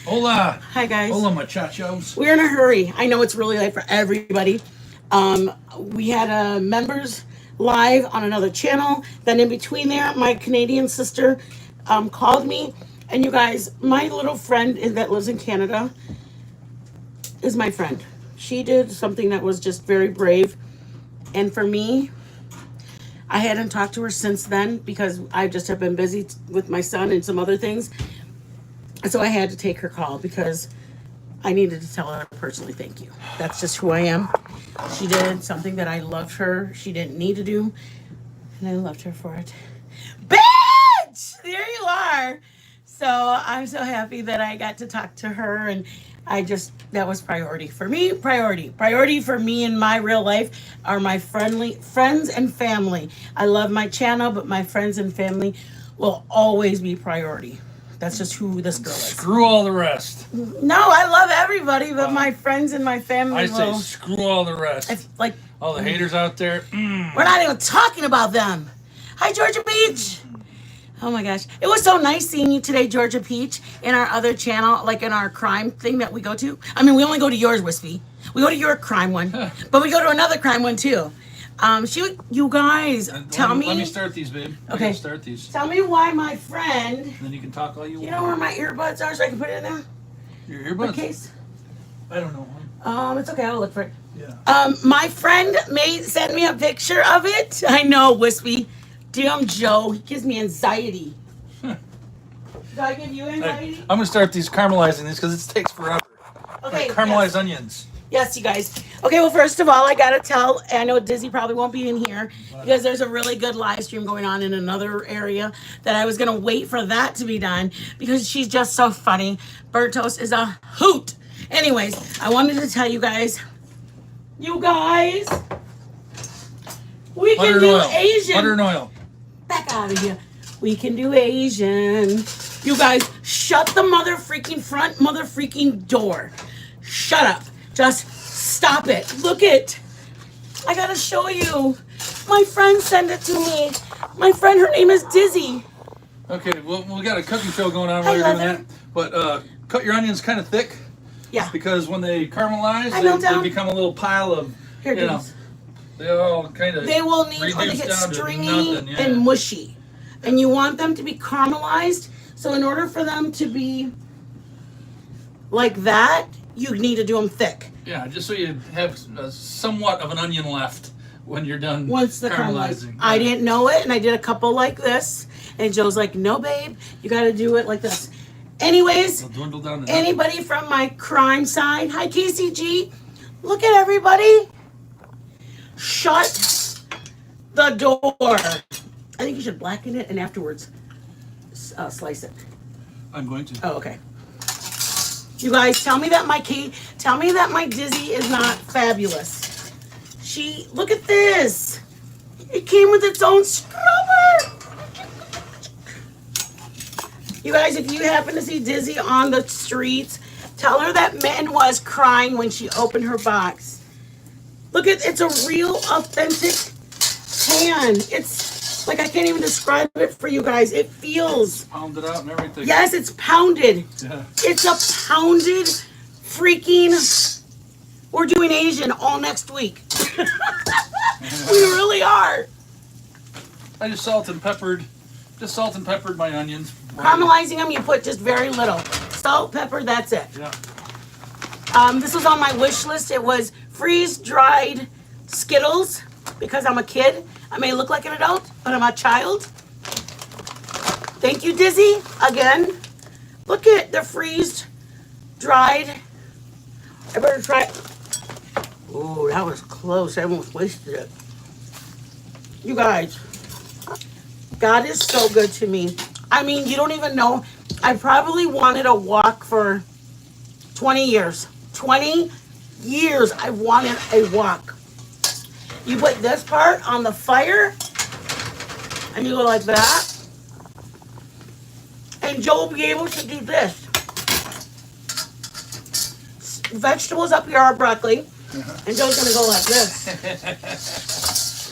Hola. Hi, guys. Hola, muchachos. We're in a hurry. I know it's really late for everybody. We had a members live on another channel. Then in between there, my Canadian sister called me. And you guys, my little friend that lives in Canada is my friend. She did something that was just very brave. And for me, I hadn't talked to her since then because I just have been busy with my son and some other things. And so I had to take her call because I needed to tell her personally thank you. That's just who I am. She did something that I loved her. She didn't need to do. And I loved her for it. Bitch! There you are. So I'm so happy that I got to talk to her, and that was priority for me. Priority for me in my real life are my friends and family. I love my channel, but my friends and family will always be priority. That's just who this girl is. Screw all the rest. No, I love everybody, but my friends and my family I say screw all the rest. It's like all the haters out there. We're not even talking about them. Hi, Georgia Peach. Oh my gosh. It was so nice seeing you today, Georgia Peach, in our other channel, like in our crime thing that we go to. I mean, we only go to yours, Wispy. We go to your crime one, but we go to another crime one too. You guys, tell me. Let me start these, babe. Okay. Start these. Tell me why my friend. And then you can talk all you want. You know where my earbuds are, so I can put it in there. Your earbuds? Case. I don't know. It's okay. I'll look for it. Yeah. My friend sent me a picture of it. I know, Wispy. Damn Joe, he gives me anxiety. Did I give you anxiety? Hey, I'm gonna start caramelizing these because it takes forever. Okay. Caramelized onions. Yes, you guys. Okay, well, first of all, I gotta tell. I know Dizzy probably won't be in here because there's a really good live stream going on in another area that I was gonna wait for that to be done because she's just so funny. Burnt toast is a hoot. Anyways, I wanted to tell you guys. We can do Asian. Butter and oil. Back out of here. We can do Asian. You guys, shut the mother freaking door. Shut up. Just stop it. Look it. I gotta show you. My friend sent it to me. My friend, her name is Dizzy. Okay, well, we got a cooking show going on while you're doing that. But cut your onions kind of thick. Yeah. Because when they caramelize, they become a little pile of, Here, you know, they all kind of. They will need to get stringy and mushy. And you want them to be caramelized. So in order for them to be like that, you need to do them thick. Yeah, just so you have somewhat of an onion left when you're done once the caramelizing. Yeah. I didn't know it, and I did a couple like this. And Joe's like, no, babe, you got to do it like this. Anyways, anybody from my crime side, hi, KCG. Look at everybody. Shut the door. I think you should blacken it and afterwards slice it. I'm going to. Oh, okay. You guys, tell me that my Dizzy is not fabulous. Look at this. It came with its own scrubber. You guys, if you happen to see Dizzy on the streets, tell her that man was crying when she opened her box. Look, it's a real authentic pan. It's like, I can't even describe it for you guys. It feels pounded out and everything. Yes, it's pounded. Yeah. It's a pounded freaking. We're doing Asian all next week. We really are. I just salt and peppered my onions. Caramelizing them, you put just very little. Salt, pepper, that's it. Yeah. This was on my wish list. It was freeze-dried Skittles because I'm a kid. I may look like an adult, but I'm a child. Thank you, Dizzy. Again, look at the freeze-dried. I better try it. Oh, that was close. I almost wasted it. You guys, God is so good to me. I mean, you don't even know. I probably wanted a wok for 20 years. 20 years I've wanted a wok. You put this part on the fire, and you go like that. And Joe will be able to do this. Vegetables up here are broccoli, and Joe's gonna go like this.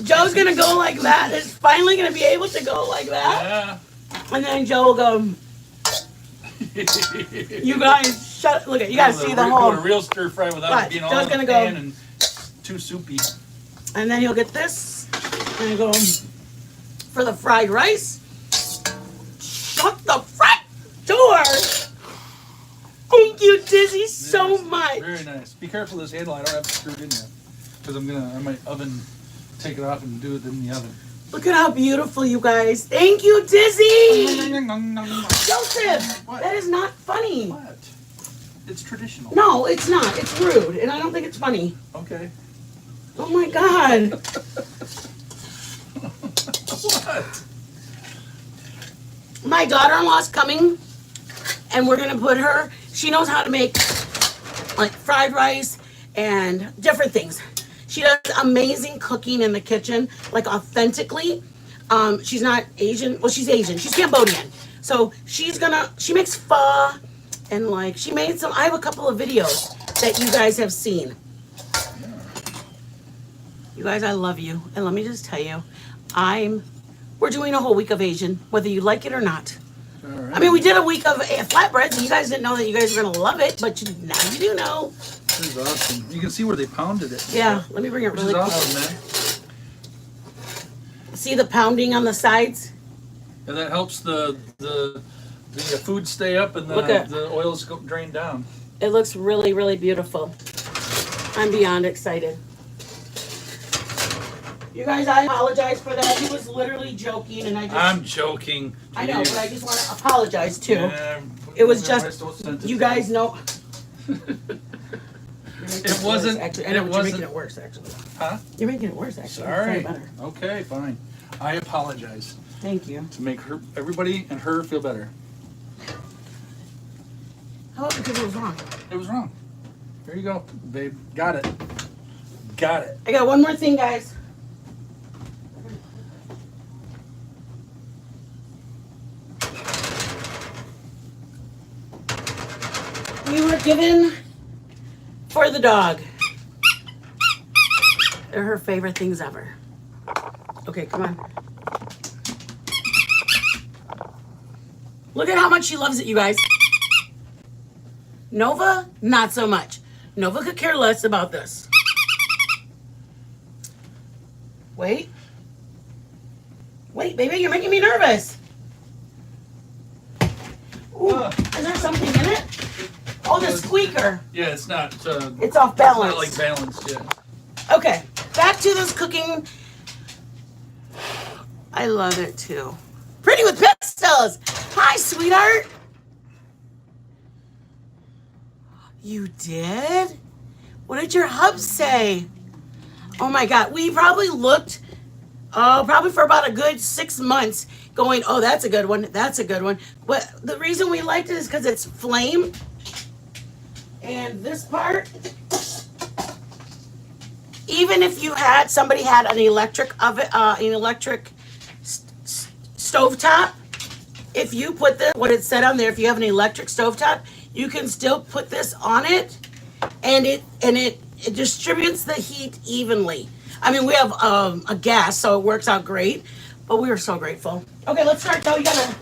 Joe's gonna go like that. It's finally gonna be able to go like that. Yeah. And then Joe will go. You guys, look at, you guys see the whole. A real stir fry without Right, it being all Joe's in the gonna go. pan and too soupy. And then you'll get this, and go for the fried rice. Shut the front door. Thank you, Dizzy, so much. Very nice. Be careful of this handle. I don't have it screwed in yet. Because I might take it off and do it in the oven. Look at how beautiful, you guys. Thank you, Dizzy. Joseph, What? that is not funny. What? It's traditional. No, it's not. It's rude, and I don't think it's funny. Okay. Oh my God. What? My daughter-in-law's coming, and we're gonna put her. She knows how to make like fried rice and different things. She does amazing cooking in the kitchen, like authentically. She's not Asian. Well, she's Asian. She's Cambodian. So she makes pho, and like she made some. I have a couple of videos that you guys have seen. You guys, I love you, and let me just tell you, we're doing a whole week of Asian, whether you like it or not. All right. I mean, we did a week of flatbreads, and you guys didn't know that you guys were gonna love it, but now you do know. This is awesome. You can see where they pounded it. Yeah, let me bring it Which really is quick. awesome, man. See the pounding on the sides? And that helps the food stay up and the oils drain down. It looks really, really beautiful. I'm beyond excited. You guys, I apologize for that. He was literally joking, and I'm joking. I know, but I just want to apologize too. Yeah, It was just, you guys know. It wasn't. Actually, I know, but you're making it worse, actually. Huh? You're making it worse, actually. Sorry. It's better. Okay, fine. I apologize Thank you. to make everybody and her feel better. How about because it was wrong? It was wrong. Here you go, babe. Got it. Got it. I got one more thing, guys. We were given for the dog. They're her favorite things ever. Okay, come on. Look at how much she loves it, you guys. Nova, not so much. Nova could care less about this. Wait. Wait, baby, you're making me nervous. Ooh, is there something in it? Oh, the squeaker. Yeah, it's not. It's off balance. It's not like balanced yet. Okay, back to this cooking. I love it too. Pretty with Pistils. Hi, sweetheart. You did? What did your hub say? Oh my God, we probably looked, probably for about a good 6 months going, oh, that's a good one, that's a good one. But the reason we liked it is because it's flame. And this part, even if somebody had an electric oven, an electric stovetop, if you put what it said on there, if you have an electric stovetop, you can still put this on it, and it distributes the heat evenly. I mean, we have a gas, so it works out great, but we are so grateful. Okay, let's start though. You gotta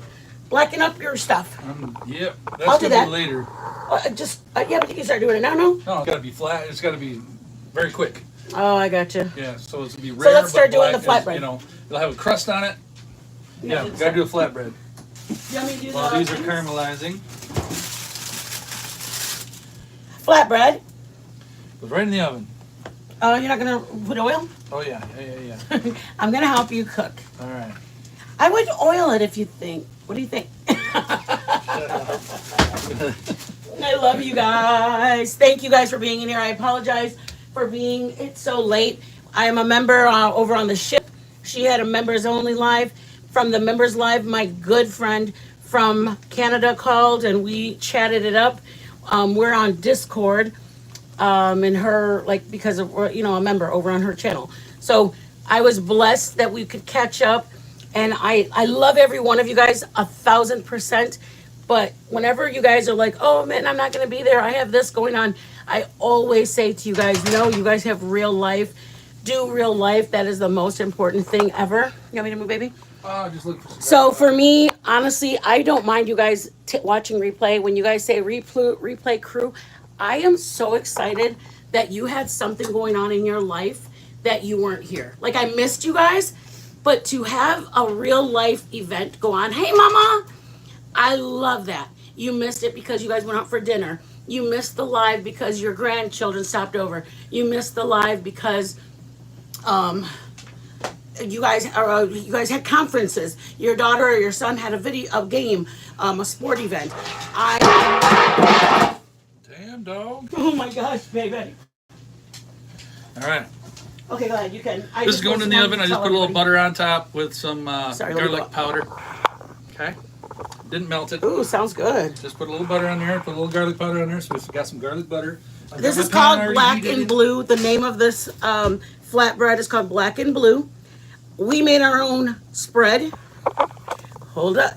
blacken up your stuff. Yep, I'll that's do gonna that. be later. Yeah, but you can start doing it now, no? No, it's gotta be flat. It's gotta be very quick. Oh, I gotcha. Yeah, so it's gonna be rare. let's start but doing the black flatbread. It'll have a crust on it. Yeah, let's gotta do a flatbread. You want me to do While the these are caramelizing, flatbread? goes right in the oven. Oh, you're not gonna put oil? Oh yeah. I'm gonna help you cook. All right. I would oil it if you think. What do you think? I love you guys. Thank you guys for being in here. I apologize for it's so late. I am a member over on the ship. She had a members only live. From the members live, my good friend from Canada called and we chatted it up. We're on Discord, and her, because of, a member over on her channel. So I was blessed that we could catch up, and I love every one of you guys 1,000%. But whenever you guys are like, oh man, I'm not gonna be there, I have this going on, I always say to you guys, no, you guys have real life. Do real life. That is the most important thing ever. You want me to move, baby? Oh, just look for some So garlic for me, honestly, I don't mind you guys watching replay. When you guys say replay crew, I am so excited that you had something going on in your life that you weren't here. Like I missed you guys, but to have a real life event go on. Hey, mama, I love that. You missed it because you guys went out for dinner. You missed the live because your grandchildren stopped over. You missed the live because um, you guys had conferences. Your daughter or your son had a game, a sport event. I Damn dog. Oh my gosh, baby. All right. Okay, go ahead. You can. This is going in the oven. I just put a little butter on top with some garlic powder. Okay. Didn't melt it. Ooh, sounds good. Just put a little butter on there. Put a little garlic powder on there. So we've got some garlic butter. This is called Black and Blue. The name of this flatbread is called Black and Blue. We made our own spread. Hold up.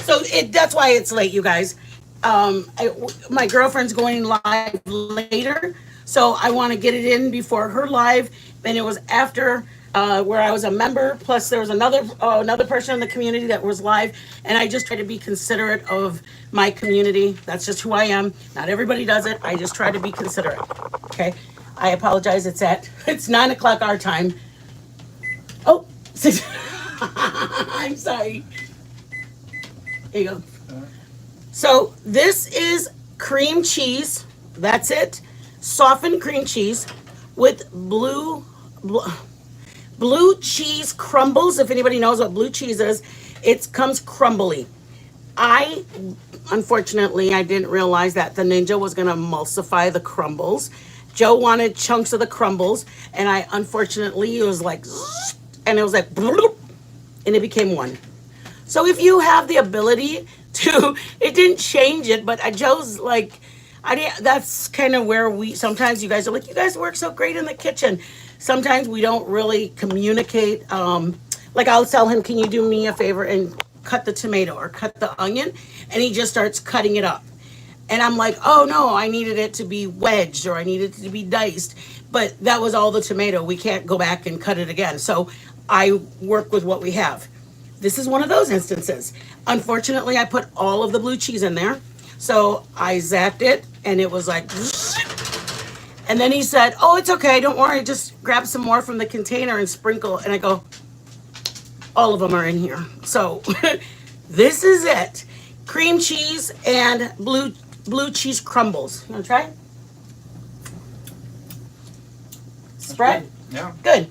So that's why it's late, you guys. My girlfriend's going live later, so I want to get it in before her live. And it was after where I was a member. Plus, there was another person in the community that was live, and I just try to be considerate of my community. That's just who I am. Not everybody does it. I just try to be considerate. Okay. I apologize. It's 9 o'clock our time. Oh, 6. I'm sorry. Here you go. So this is cream cheese. That's it. Softened cream cheese with blue cheese crumbles. If anybody knows what blue cheese is, it comes crumbly. Unfortunately, I didn't realize that the Ninja was going to emulsify the crumbles. Joe wanted chunks of the crumbles, and unfortunately, it was like, and it was like, and it became one. So if you have the ability to, it didn't change it, but Joe's like, that's kind of where sometimes you guys are like, you guys work so great in the kitchen. Sometimes we don't really communicate. Like I'll tell him, can you do me a favor and cut the tomato or cut the onion? And he just starts cutting it up. And I'm like, oh no, I needed it to be wedged or I needed it to be diced. But that was all the tomato. We can't go back and cut it again. So I work with what we have. This is one of those instances. Unfortunately, I put all of the blue cheese in there. So I zapped it and it was like, and then he said, oh, it's okay. Don't worry. Just grab some more from the container and sprinkle. And I go, all of them are in here. So this is it. Cream cheese and blue cheese crumbles. You want to try it? Spread? Yeah. Good.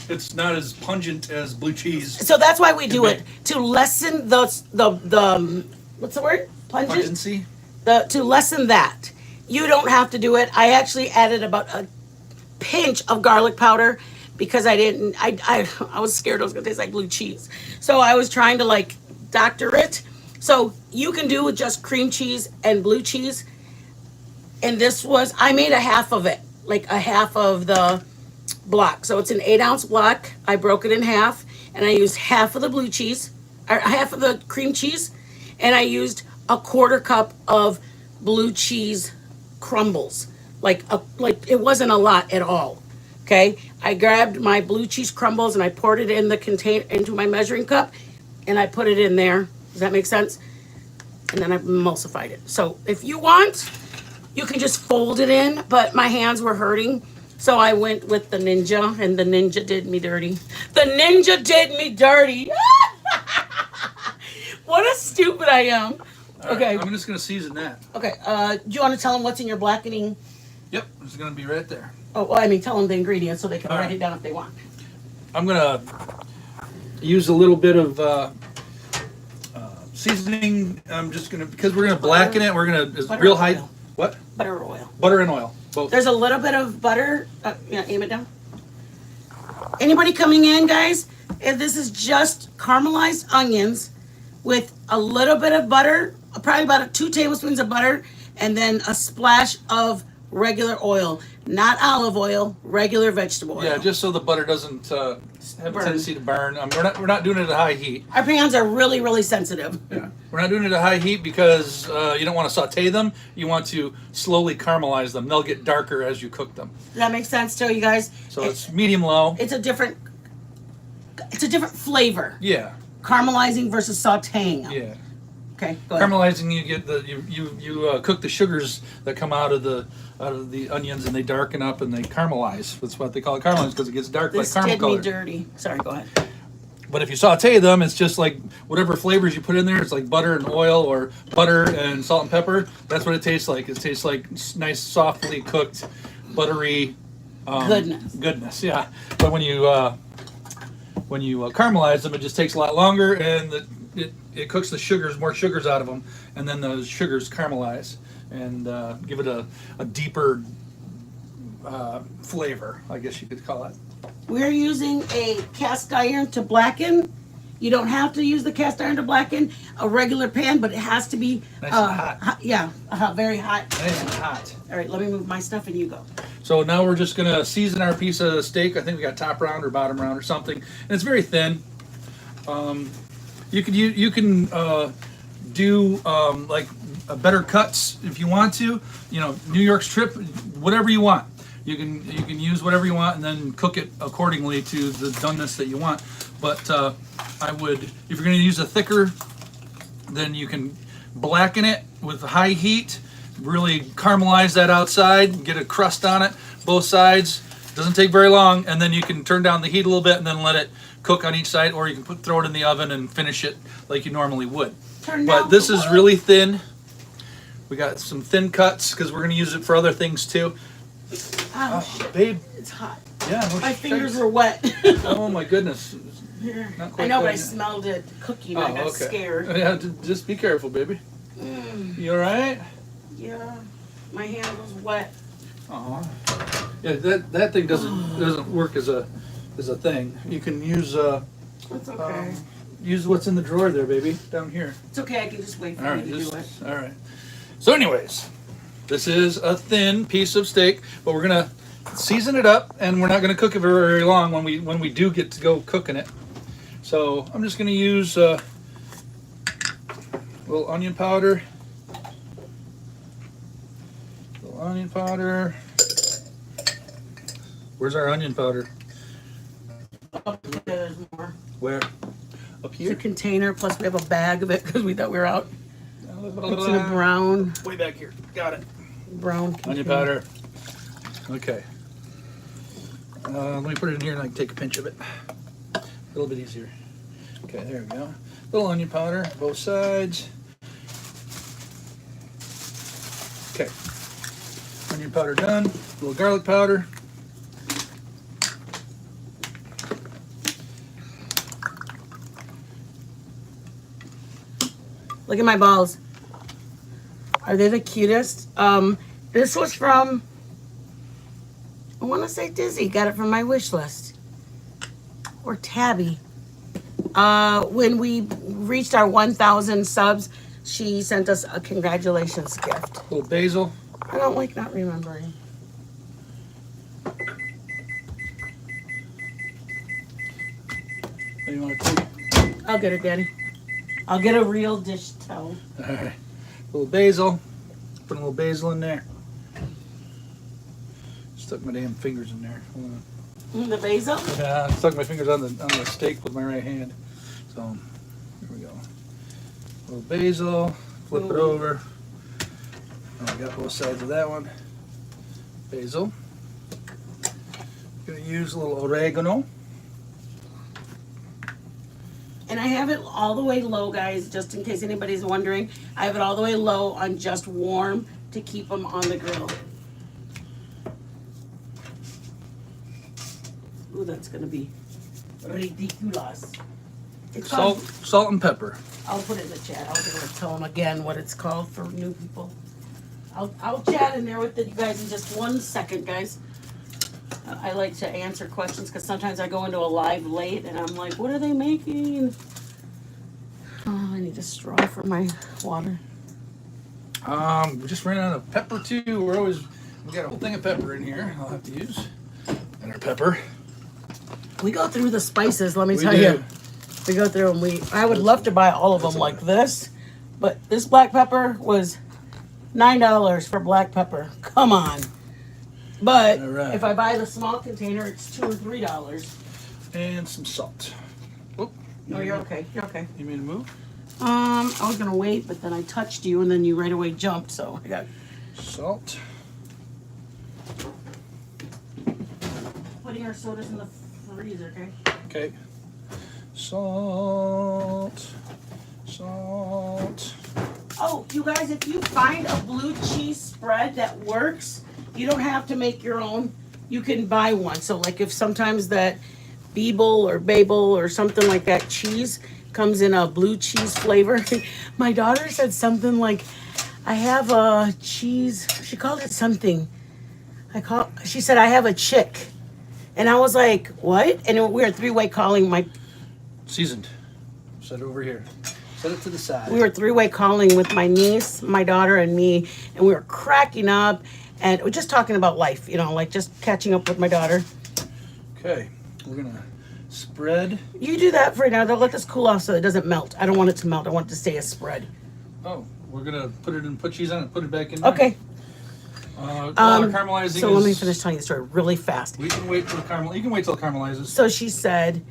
It's not as pungent as blue cheese. So that's why we do it, to lessen the what's the word? Pungency? To lessen that. You don't have to do it. I actually added about a pinch of garlic powder because I was scared it was gonna taste like blue cheese. So I was trying to like doctor it. So you can do with just cream cheese and blue cheese. And I made a half of it, like a half of the block. So it's an 8-ounce block. I broke it in half and I used half of the blue cheese, or half of the cream cheese, and I used a 1/4 cup of blue cheese crumbles. Like it wasn't a lot at all. Okay? I grabbed my blue cheese crumbles and I poured it in the container into my measuring cup and I put it in there. Does that make sense? And then I emulsified it. So if you want, you can just fold it in, but my hands were hurting. So I went with the Ninja, and the Ninja did me dirty. The Ninja did me dirty. What a stupid I am. Okay. I'm just going to season that. Okay. Do you want to tell them what's in your blackening? Yep. It's going to be right there. Oh, well, I mean, tell them the ingredients so they can write it down if they want. I'm going to use a little bit of seasoning. I'm just going to, because we're going to blacken it, we're going to, real high. Oil. What? Butter or oil. Butter and oil. Both. There's a little bit of butter. Aim it down. Anybody coming in, guys? If this is just caramelized onions with a little bit of butter, probably about 2 tablespoons of butter, and then a splash of regular oil, not olive oil, regular vegetable oil. Yeah, just so the butter doesn't have a tendency to burn. We're not doing it at high heat. Our pans are really, really sensitive. Yeah, we're not doing it at high heat because you don't want to saute them. You want to slowly caramelize them. They'll get darker as you cook them. Does that make sense to you guys? So it's medium low. It's a different. It's a different flavor. Yeah. Caramelizing versus sautéing. Yeah. Okay, go ahead. Caramelizing, you get you cook the sugars that come out of the onions, and they darken up and they caramelize. That's what they call it, caramelize, because it gets dark This like caramel did color. me dirty. Sorry, go ahead. But if you saute them, it's just like whatever flavors you put in there. It's like butter and oil, or butter and salt and pepper. That's what it tastes like. It tastes like nice, softly cooked, buttery goodness. Yeah. But when you caramelize them, it just takes a lot longer, and it cooks the sugars, more sugars out of them, and then those sugars caramelize and give it a deeper flavor, I guess you could call it. We're using a cast iron to blacken. You don't have to use the cast iron to blacken a regular pan, but it has to be Nice and hot. Yeah, very hot. Nice and hot. All right, let me move my stuff and you go. So now we're just gonna season our piece of steak. I think we got top round or bottom round or something, and it's very thin. You can do like better cuts if you want to. You know, New York strip, whatever you want. You can use whatever you want and then cook it accordingly to the doneness that you want. But I would, if you're going to use a thicker, then you can blacken it with high heat. Really caramelize that outside, get a crust on it, both sides. Doesn't take very long, and then you can turn down the heat a little bit and then let it cook on each side, or you can throw it in the oven and finish it like you normally would. But this is really thin. We got some thin cuts because we're going to use it for other things too. Oh, babe. It's hot. Yeah. My fingers were wet. Oh my goodness. Not quite I know, but I done yet. smelled it cooking. I got scared. Yeah, just be careful, baby. You all right? Yeah, my hand was wet. Oh. Yeah, that thing doesn't work as a thing. You can use That's okay. use what's in the drawer there, baby, down here. It's okay. I can just wait for All you right, to do it. all right. So, anyways, this is a thin piece of steak, but we're gonna season it up, and we're not gonna cook it very long when we do get to go cooking it. So I'm just gonna use a little onion powder. Onion powder. Where's our onion powder? Up there, there's more. Where? Up It's here? a container, plus we have a bag of it because we thought we were out. It's in a brown Way back here. Got it. container. Onion powder. Okay. Let me put it in here and I can take a pinch of it. A little bit easier. Okay, there we go. Little onion powder, both sides. Okay. Onion powder done. A little garlic powder. Look at my balls. Are they the cutest? This was from, I want to say Dizzy. Got it from my wish list. Or Tabby. When we reached our 1,000 subs, she sent us a congratulations gift. A little basil. I don't like not remembering. What do you want to take? I'll get it, Daddy. I'll get a real dish towel. All right. A little basil. Put a little basil in there. Stuck my damn fingers in there. Hold on. The basil? Yeah, I stuck my fingers on the steak with my right hand. So here we go. A little basil. Flip it over. And I got both sides of that one. Basil. Gonna use a little oregano. And I have it all the way low, guys, just in case anybody's wondering. I have it all the way low on just warm to keep them on the grill. Ooh, that's gonna be ridiculous. It's called, Salt and pepper. I'll put it in the chat. I'll give it a tell them again what it's called for new people. I'll chat in there with you guys in just 1 second, guys. I like to answer questions because sometimes I go into a live late and I'm like, what are they making? Oh, I need a straw for my water. We just ran out of pepper too. We got a whole thing of pepper in here. I'll have to use. And our pepper. We go through the spices, let me We tell do. you. We go through them. I would love to buy all of them like this, but this black pepper was $9 for black pepper. Come on. But All right. if I buy the small container, it's $2 or $3. And some salt. No, you're okay. You're okay. You mean to move? I was gonna wait, but then I touched you, and then you right away jumped. So I got Salt. putting our sodas in the freezer. Okay. Okay. Salt. Salt. Oh, you guys, if you find a blue cheese spread that works, you don't have to make your own. You can buy one. So, like, if sometimes that Beeble or Babel or something like that cheese comes in a blue cheese flavor. My daughter said something like, I have a cheese. She called it something. She said, I have a chick. And I was like, what? And we were three-way calling my. Seasoned. Set it over here. Set it to the side. We were three-way calling with my niece, my daughter, and me, and we were cracking up, and we're just talking about life, you know, like just catching up with my daughter. Okay. We're gonna spread. You do that for now. They'll let this cool off so it doesn't melt. I don't want it to melt. I want it to stay a spread. Oh, we're gonna put cheese on it, put it back in there. Okay. While our caramelizing So let me finish telling you the story really fast. We can wait till the caramel. You can wait till it caramelizes. So she said,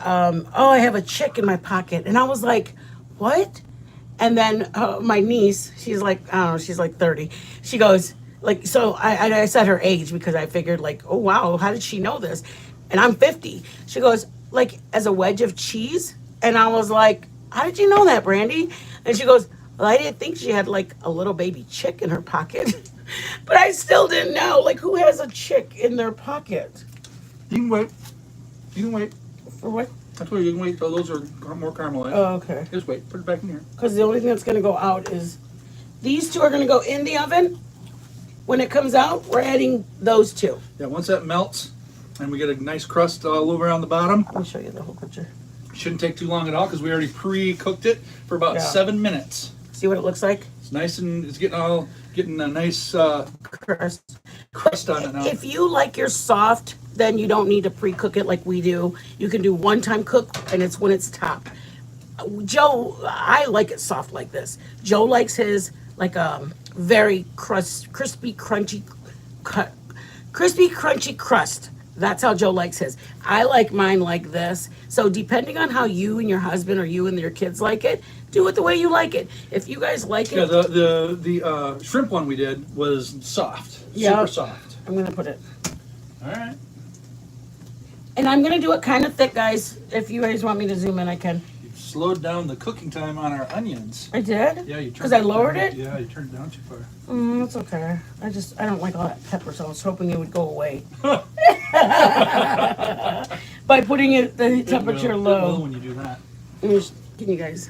oh, I have a chick in my pocket. And I was like, what? And then my niece, she's like, I don't know, she's like 30. She goes, like, so I said her age because I figured, like, oh, wow, how did she know this? And I'm 50. She goes, like, as a wedge of cheese? And I was like, how did you know that, Brandy? And she goes, well, I didn't think she had, like, a little baby chick in her pocket. But I still didn't know, like, who has a chick in their pocket? You can wait. You can wait. For what? I told you can wait till those are more caramelized. Oh, okay. Just wait. Put it back in here. Because the only thing that's going to go out is these two are going to go in the oven. When it comes out, we're adding those two. Yeah, once that melts and we get a nice crust all over on the bottom, Let me show you the whole picture. shouldn't take too long at all because we already pre-cooked it for about 7 minutes. See what it looks like? It's nice and it's getting a nice Crust. on it now. If you like your soft, then you don't need to pre-cook it like we do. You can do one-time cook, and it's when it's top. Joe, I like it soft like this. Joe likes his like very crispy, crunchy crust. That's how Joe likes his. I like mine like this. So depending on how you and your husband or you and your kids like it, do it the way you like it. If you guys like it, Yeah, the shrimp one we did was soft, super soft. I'm gonna put it. All right. And I'm gonna do it kind of thick, guys. If you guys want me to zoom in, I can. You slowed down the cooking time on our onions. I did? Yeah, you Because I lowered down. it? Yeah, you turned it down too far. That's okay. I don't like all that pepper, so I was hoping it would go away. By putting it the temperature It will low. when you do that. Can you guys?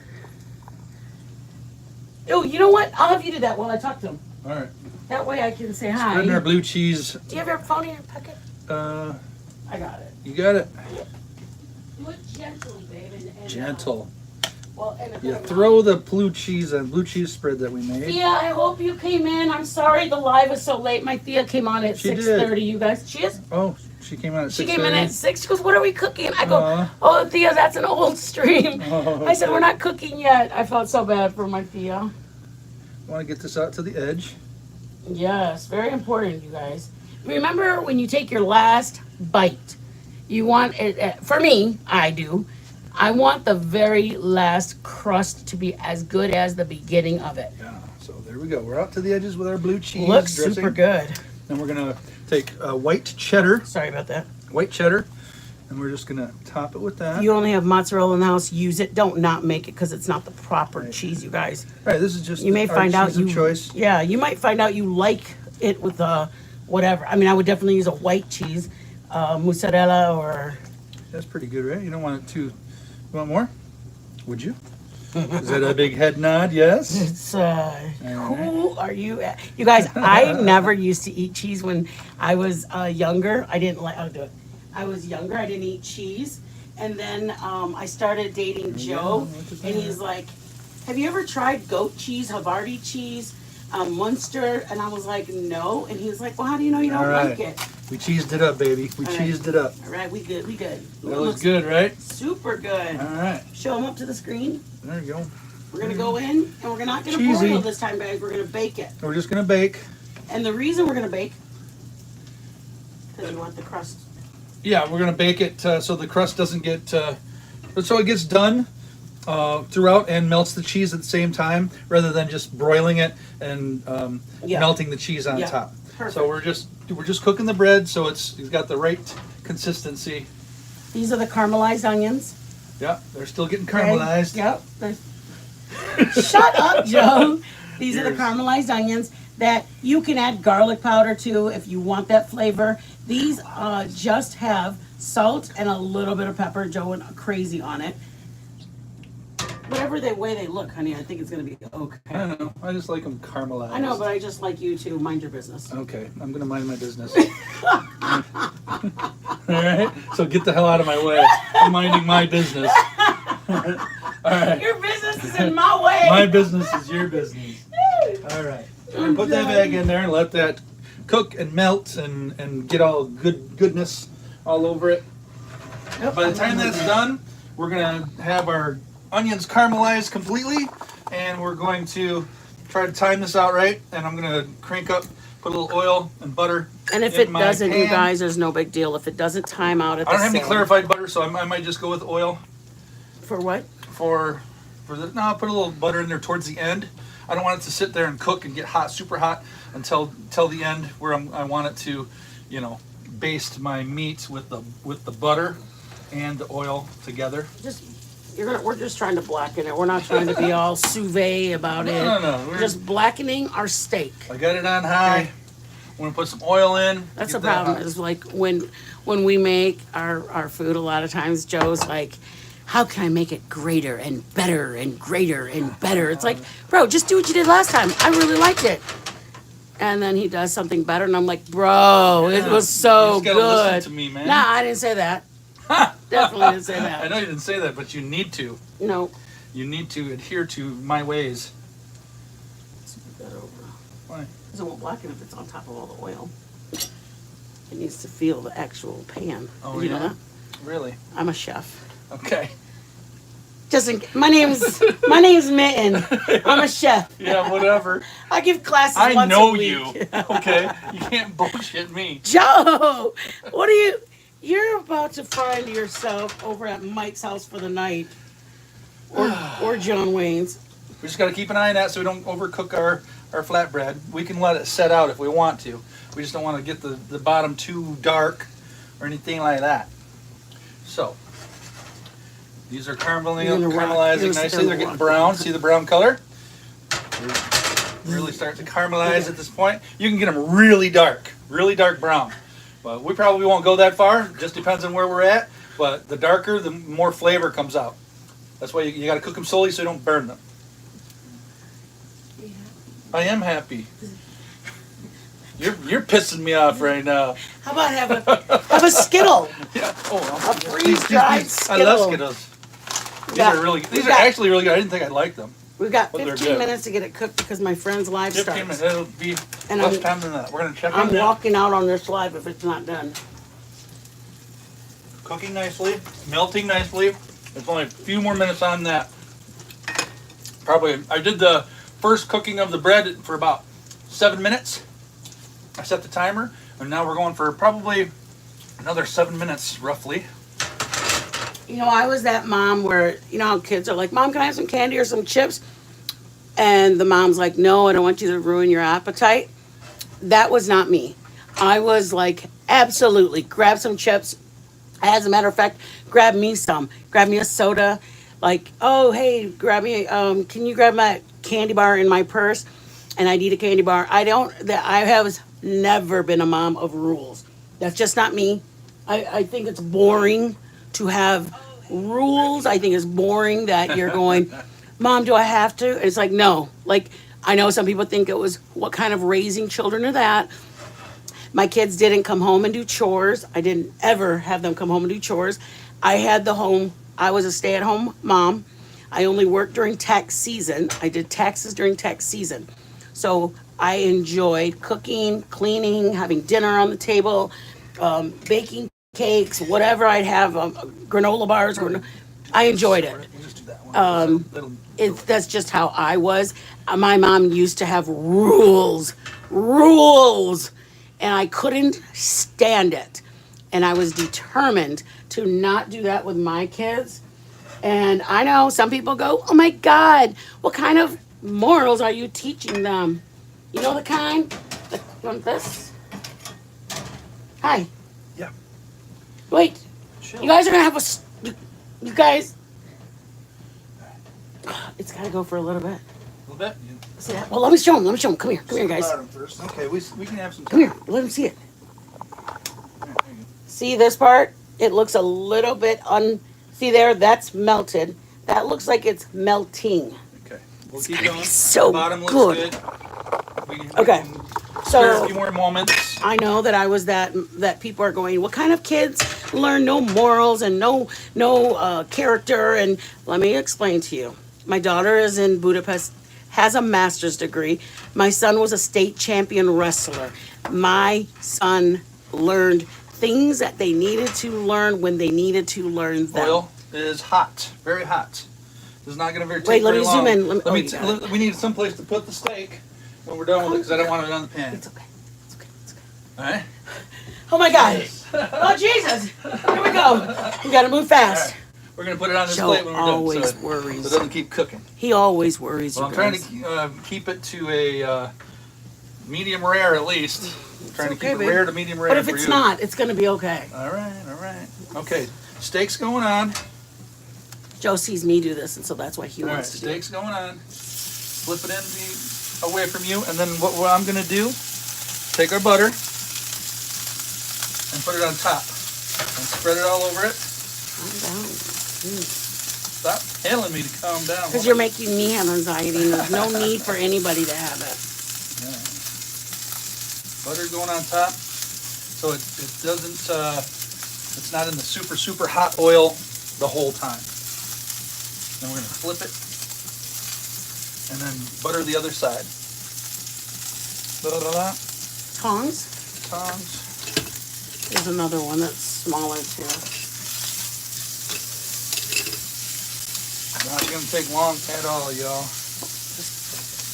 Oh, you know what? I'll have you do that while I talk to him. All right. That way I can say hi. Spreading our blue cheese. Do you have your phone in your pocket? I got it. You got it. Do it gently, babe. And, Gentle. Well, and You throw the blue cheese spread that we made. Thea, I hope you came in. I'm sorry the live is so late. My Thea came on at She 6:30. You guys, she is. Oh, she came out at 6:30. She came in at 6. She goes, "What are we cooking?" I go, "Oh, Thea, that's an old stream." I said, "We're not cooking yet." I felt so bad for my Thea. Want to get this out to the edge? Yes, very important, you guys. Remember when you take your last bite, you want it. For me, I do. I want the very last crust to be as good as the beginning of it. Yeah. So there we go. We're out to the edges with our blue cheese. Looks dressing. super good. Then we're gonna take white cheddar. Sorry about that. White cheddar, and we're just gonna top it with that. You only have mozzarella in the house. Use it. Don't not make it because it's not the proper cheese, you guys. All right. This is just You may our find out cheese of you choice. Yeah, you might find out you like it with whatever. I mean, I would definitely use a white cheese, mozzarella or. That's pretty good, right? You don't want it too. You want more? Would you? Is that a big head nod? Yes. It's who are you? You guys, I never used to eat cheese when I was younger. I didn't like. I'll do it. I was younger. I didn't eat cheese, and then I started dating Joe, and he's like, "Have you ever tried goat cheese, Havarti cheese, Munster?" And I was like, "No," and he was like, "Well, how do you know you don't All right. like it?" We cheesed it up, baby. We cheesed it up. All right, we good. We good. That looks good, right? Super good. All right. Show them up to the screen. There you go. We're gonna go in, and we're not gonna Cheesy. broil this time, guys. We're gonna bake it. We're just gonna bake. And the reason we're gonna bake, because you want the crust. Yeah, we're gonna bake it so the crust doesn't get so it gets done throughout and melts the cheese at the same time, rather than just broiling it and melting the cheese on top. Perfect. So we're just cooking the bread, so it's got the right consistency. These are the caramelized onions. Yeah, they're still getting caramelized. Yep. Shut up, Joe. These are the caramelized onions that you can add garlic powder to if you want that flavor. These just have salt and a little bit of pepper. Joe went crazy on it. Whatever way they look, honey, I think it's going to be okay. I don't know. I just like them caramelized. I know, but I just like you to mind your business. Okay, I'm going to mind my business. All right? So get the hell out of my way. I'm minding my business. All right. Your business is in my way. My business is your business. All right. We're going to put that bag in there and let that cook and melt and get all goodness all over it. Yep. By the time that's done, we're going to have our onions caramelized completely, and we're going to try to time this out right, and I'm going to crank up, put a little oil and butter. And if it doesn't, you guys, there's no big deal. If it doesn't time out at the I don't have any same- clarified butter, so I might just go with oil. For what? For no, I'll put a little butter in there towards the end. I don't want it to sit there and cook and get hot, super hot until the end, where I want it to, baste my meat with the butter and the oil together. We're just trying to blacken it. We're not trying to be all sous vide about it. No. We're just blackening our steak. I got it on high. Okay. I'm gonna put some oil in. That's get the that problem. hot. Is like when we make our food, a lot of times Joe's like, how can I make it greater and better and greater and better? It's like, bro, just do what you did last time. I really liked it. And then he does something better, and I'm like, bro, it was so you just gotta good. listen to me, man. Nah, I didn't say that. Definitely didn't say that. I know you didn't say that, but you need to. No. You need to adhere to my ways. Let's move that over. Why? Because it won't blacken if it's on top of all the oil. It needs to feel the actual pan. Oh, Did you know yeah? that? Really? I'm a chef. Okay. My name's Mitten. I'm a chef. Yeah, whatever. I give classes I once know a week. you. Okay? You can't bullshit me. Joe, what are you? You're about to find yourself over at Mike's house for the night, or John Wayne's. We just got to keep an eye on that so we don't overcook our flatbread. We can let it set out if we want to. We just don't want to get the bottom too dark or anything like that. So, these are caramelizing nicely. They're getting brown. See the brown color? They're really starting to caramelize at this point. You can get them really dark brown. But we probably won't go that far. Just depends on where we're at. But the darker, the more flavor comes out. That's why you got to cook them slowly so you don't burn them. I am happy. You're pissing me off right now. How about have a Skittle? Yeah. A freeze-dried I Skittle. love Skittles. These are actually really good. I didn't think I'd like them. We've got But they're 15 good. minutes to get it cooked because my friend's live 15 starts. minutes. It'll be And less I'm- time than that. We're gonna check I'm on that. walking out on this live if it's not done. Cooking nicely, melting nicely. There's only a few more minutes on that. Probably, I did the first cooking of the bread for about 7 minutes. I set the timer, and now we're going for probably another 7 minutes, roughly. I was that mom where, how kids are like, Mom, can I have some candy or some chips? And the mom's like, no, I don't want you to ruin your appetite. That was not me. I was like, absolutely, grab some chips. As a matter of fact, grab me some. Grab me a soda. Like, oh, hey, grab me, can you grab my candy bar in my purse? And I'd eat a candy bar. I have never been a mom of rules. That's just not me. I think it's boring to have rules. I think it's boring that you're going, Mom, do I have to? And it's like, no. Like, I know some people think it was, what kind of raising children are that? My kids didn't come home and do chores. I didn't ever have them come home and do chores. I was a stay-at-home mom. I only worked during tax season. I did taxes during tax season. So I enjoyed cooking, cleaning, having dinner on the table, baking cakes, whatever I'd have, granola bars. I enjoyed it. We'll just do that one. That's just how I was. My mom used to have rules, and I couldn't stand it. And I was determined to not do that with my kids. And I know some people go, oh my God, what kind of morals are you teaching them? You know the kind? You want this? Hi. Yeah. Wait. Chill. You guys are going to have you guys. It's got to go for a little bit. A little bit. See that? Well, let me show them. Let me show them. Come here. Come here, guys. Bottom first. Okay, we can have some. Come here. Let them see it. There you go. See this part? It looks a little bit See there? That's melted. That looks like it's melting. Okay. We'll It's keep gonna going. be so The bottom looks good. We Okay. can spare a So few more moments. I know that I was that people are going, what kind of kids learn no morals and no character? And let me explain to you. My daughter is in Budapest, has a master's degree. My son was a state champion wrestler. My son learned things that they needed to learn when they needed to learn them. Oil is hot, very hot. It's not going to take Wait, let very me long. zoom in. You got it. We need someplace to put the steak when we're done with it because I don't want it on the pan. It's okay. It's okay. It's okay. All right. Oh my God. Oh Jesus. Here we go. We got to move fast. All right. We're going to put it on this Joe plate when we're done, always so worries. it doesn't keep cooking. He always worries. Well, You I'm trying guys. to keep it to a medium rare at least. I'm trying to okay, keep it babe. rare to medium rare. But if for it's you. not, it's gonna be okay. All right, all right. Okay, steak's going on. Joe sees me do this, and so that's why he All right, wants to do it. steak's going on. Flip it away from you, and then what I'm gonna do? Take our butter and put it on top, and spread it all over it. Calm down. Stop telling me to calm down. Because you're making me have anxiety, and there's no need for anybody to have it. Yeah. Butter going on top, so it doesn't. It's not in the super hot oil the whole time. Then we're gonna flip it, and then butter the other side. Da-da-da-da. Tongs. Tongs. There's another one that's smaller too. Not gonna take long at all, y'all.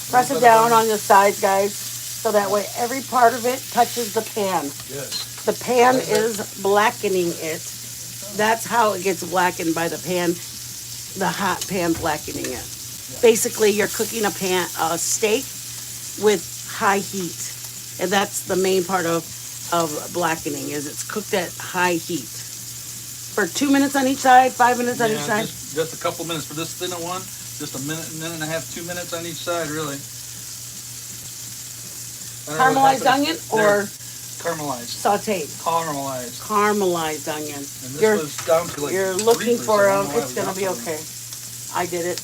Press it down on the sides, guys, so that way every part of it touches the pan. Yes. The pan is blackening it. That's how it gets blackened by the pan, the hot pan blackening it. Basically, you're cooking a steak with high heat, and that's the main part of blackening. Is it's cooked at high heat for 2 minutes on each side, 5 minutes on each side. Just a couple minutes for this thinner one. Just a minute and a half, 2 minutes on each side, really. Caramelized onion or caramelized? sautéed? Caramelized. Caramelized onion. And this was down to like You're looking 3%. for I them. don't know why It's we gonna got be them. okay. I did it.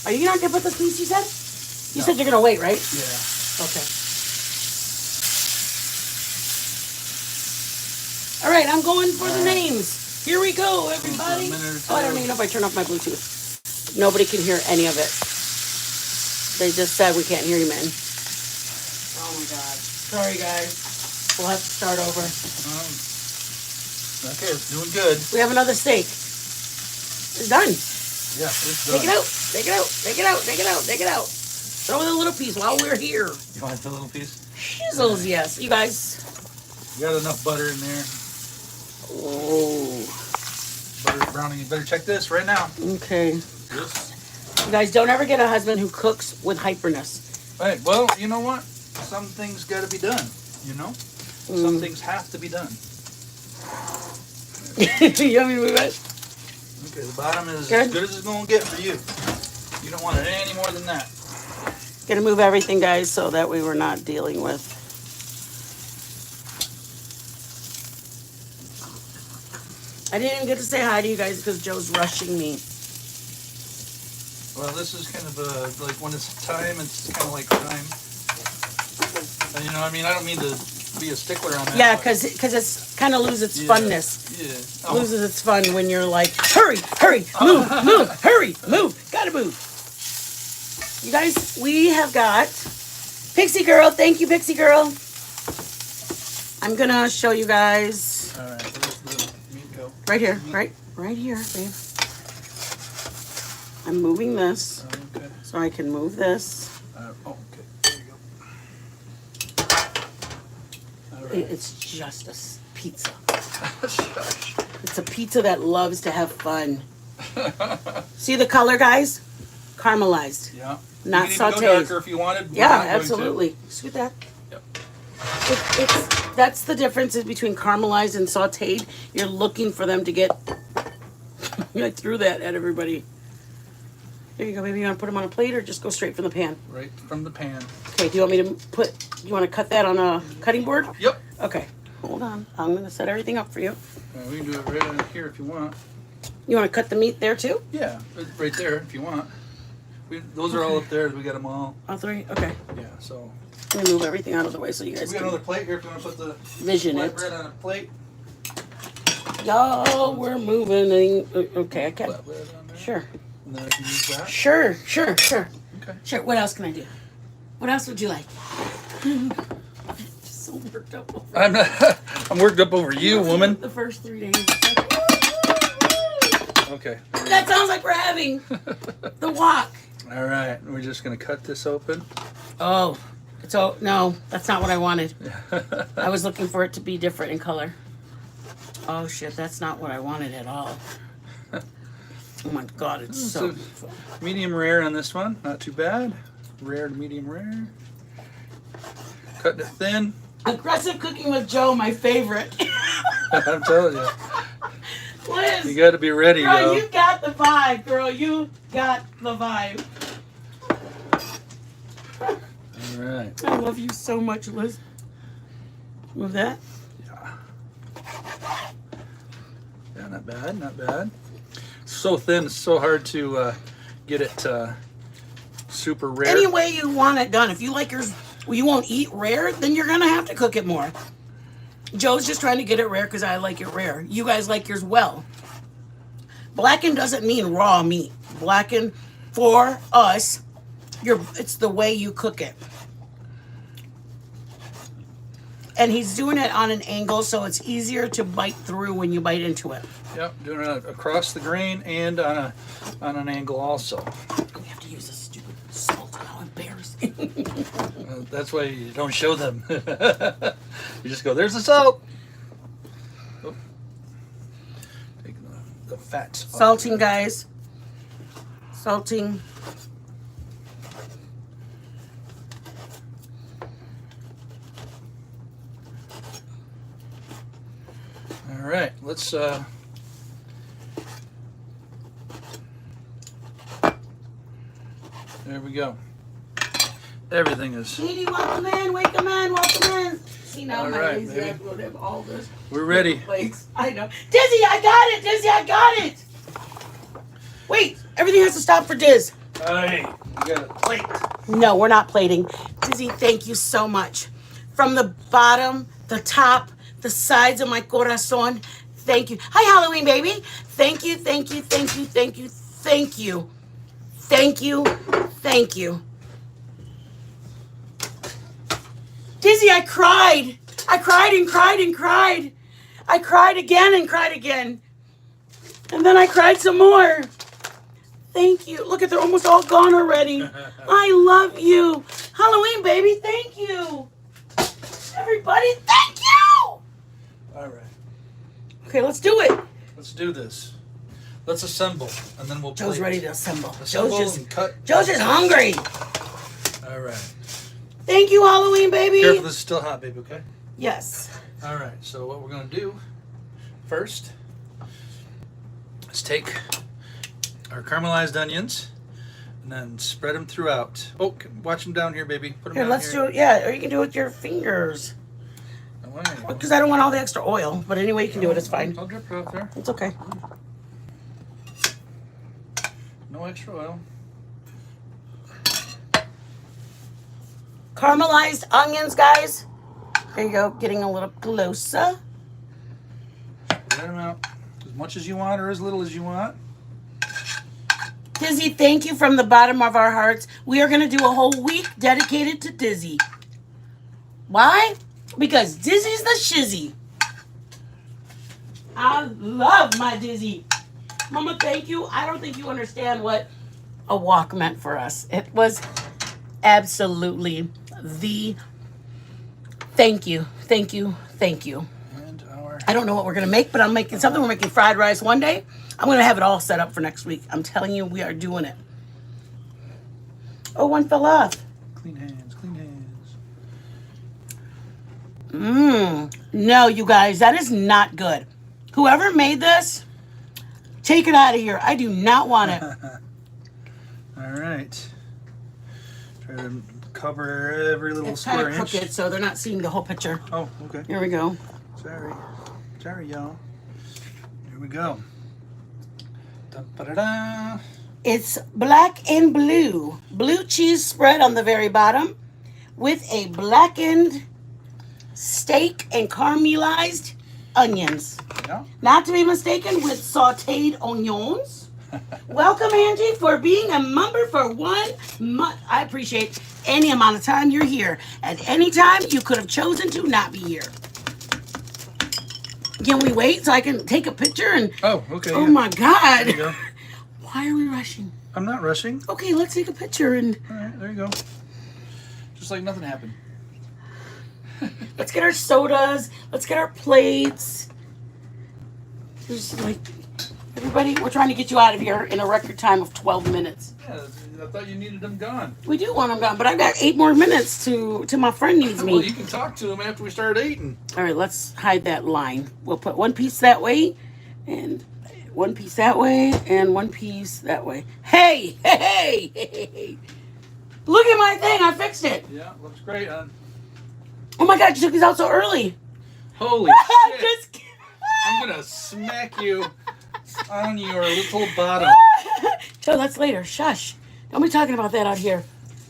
Are you not gonna put the piece? You said. You No. said you're gonna wait, right? Yeah. Okay. All right, I'm going for the names. Here we go, everybody. A minute or Oh, I don't two. even know if I turn off my Bluetooth. Nobody can hear any of it. They just said we can't hear you, man. Oh my God. Sorry, guys. We'll have to start over. Okay, it's doing good. We have another steak. It's done. Yeah, it's done. Take it out. Take it out. Take it out. Take it out. Take it out. Throw the little piece while we're here. You want the little piece? Shizzles, yes. You guys. You got enough butter in there. Oh. Butter browning. You better check this right now. Okay. This. You guys don't ever get a husband who cooks with hyperness. Hey, well, you know what? Some things got to be done. You know, some things have to be done. Yummy, move it. Okay, the bottom is Good. as good as it's gonna get for you. You don't want it any more than that. Gonna move everything, guys, so that we were not dealing with. I didn't even get to say hi to you guys because Joe's rushing me. Well, this is kind of like when it's time, it's kind of like time. And, you know, I mean, I don't mean to be a stickler on that. Yeah, but- because it's kind of loses its Yeah, funness. Yeah. Oh, Loses its fun when you're like, hurry, hurry, move, move, hurry, move, gotta move. You guys, we have got Pixie Girl. Thank you, Pixie Girl. I'm gonna show you guys all right, where's the meat go? right here, right here, babe. I'm moving this Okay. so I can move this. Okay. There you go. All right. It's just a pizza. It's a pizza that loves to have fun. See the color, guys? Caramelized, Yeah. not you can even sauteed. go darker if you wanted. We're Yeah, not going to. absolutely. See that? Yep. That's the difference is between caramelized and sauteed. You're looking for them to get. I threw that at everybody. There you go, baby. You want to put them on a plate or just go straight from the pan? Right from the pan. Okay. Do you want me to put? You want to cut that on a cutting board? Yep. Okay. Hold on. I'm gonna set everything up for you. We can do it right in here if you want. You want to cut the meat there too? Yeah, right there if you want. Those are all up there. We got them all. All three. Okay. Yeah. So Let me move everything out of the way so you guys we got can another plate here if you want to put the vision it. flatbread on a plate. Oh, we're moving. Okay, I can. Flatbread on there. Sure. And then I can use that. Sure. Okay. Sure. What else can I do? What else would you like? Just so worked up over I'm not. I'm worked up over you, woman. the first 3 days. Okay. That sounds like we're having the walk. All right. We're just gonna cut this open. Oh, no, that's not what I wanted. I was looking for it to be different in color. Oh shit, that's not what I wanted at all. Oh my god, it's so. Medium rare on this one. Not too bad. Rare to medium rare. Cutting it thin. Aggressive cooking with Joe, my favorite. I'm telling you. Liz, You got to be ready, girl, yo. you got the vibe, girl. You got the vibe. All right. I love you so much, Liz. Move that. Yeah. Yeah, not bad, not bad. So thin, it's so hard to get it super rare. Any way you want it done. If you like yours, you won't eat rare, then you're gonna have to cook it more. Joe's just trying to get it rare because I like it rare. You guys like yours well. Blackened doesn't mean raw meat. Blackened for us, it's the way you cook it. And he's doing it on an angle so it's easier to bite through when you bite into it. Yep, doing it across the grain and on an angle also. We have to use a stupid salt. How embarrassing. That's why you don't show them. You just go, there's the salt. Oh. Taking the fats off. Salting, guys. Salting. All right, let's there we go. Everything is. Katie, welcome in. Welcome in. Welcome in. See, now All my right, lazy baby. ass will have all this. We're ready. Plates. I know. Dizzy, I got it. Dizzy, I got it. Wait, everything has to stop for Diz. Hey, you got a plate. No, we're not plating. Dizzy, thank you so much. From the bottom, the top, the sides of my corazon, thank you. Hi, Halloween, baby. Thank you, thank you, thank you, thank you, thank you. Thank you, thank you. Dizzy, I cried. I cried and cried and cried. I cried again and cried again. And then I cried some more. Thank you. Look at, they're almost all gone already. I love you. Halloween, baby, thank you. Everybody, thank you. All right, Okay, let's do it. let's do this. Let's assemble, and then we'll. Joe's plate. ready to assemble. Assemble Joe's and cut. just hungry. All right. Thank you, Halloween, baby. Careful, this is still hot, baby. Okay. Yes. All right. So what we're gonna do first is take our caramelized onions and then spread them throughout. Oh, watch them down here, baby. Put them Here, down let's here. do it. Yeah, or you can do it with your fingers. Oh, there you go. Because I don't want all the extra oil. But anyway, you can do it. It's fine. I'll drip it out there. It's okay. No extra oil. Caramelized onions, guys. There you go. Getting a little closer. Spread them out as much as you want or as little as you want. Dizzy, thank you from the bottom of our hearts. We are going to do a whole week dedicated to Dizzy. Why? Because Dizzy's the shizzy. I love my Dizzy. Mama, thank you. I don't think you understand what a walk meant for us. It was absolutely the thank you, thank you, thank you. And our I don't know what we're gonna make, but I'm making something. We're making fried rice one day. I'm gonna have it all set up for next week. I'm telling you, we are doing it. Oh, one fell off. Clean hands, clean hands. No, you guys, that is not good. Whoever made this, take it out of here. I do not want it. All right. Try to cover every little It's kind square of inch. crooked, so they're not seeing the whole picture. Oh, okay. Here we go. Sorry. Sorry, y'all. Here we go. Da-ba-da-da. It's black and blue. Blue cheese spread on the very bottom with a blackened steak and caramelized onions. Yeah. Not to be mistaken with sauteed onions. Welcome, Angie, for being a member for 1 month. I appreciate any amount of time you're here. At any time, you could have chosen to not be here. Can we wait so I can take a picture? And Oh, okay. oh yeah. my God. There you go. Why are we rushing? I'm not rushing. Okay, let's take a picture and All right, there you go. Just like nothing happened. let's get our sodas. Let's get our plates. There's like, everybody, we're trying to get you out of here in a record time of 12 minutes. Yeah, I thought you needed them gone. We do want them gone, but I've got 8 more minutes to my friend needs Well, me. you can talk to them after we start eating. All right, let's hide that line. We'll put one piece that way and one piece that way and one piece that way. Hey, hey, hey, hey, hey. Look at my thing. I fixed it. Yeah, looks great, hon. Oh my God, you took these out so early. Holy shit. Just kidding. I'm going to smack you on your little bottom. Joe, that's later. Shush. Don't be talking about that out here.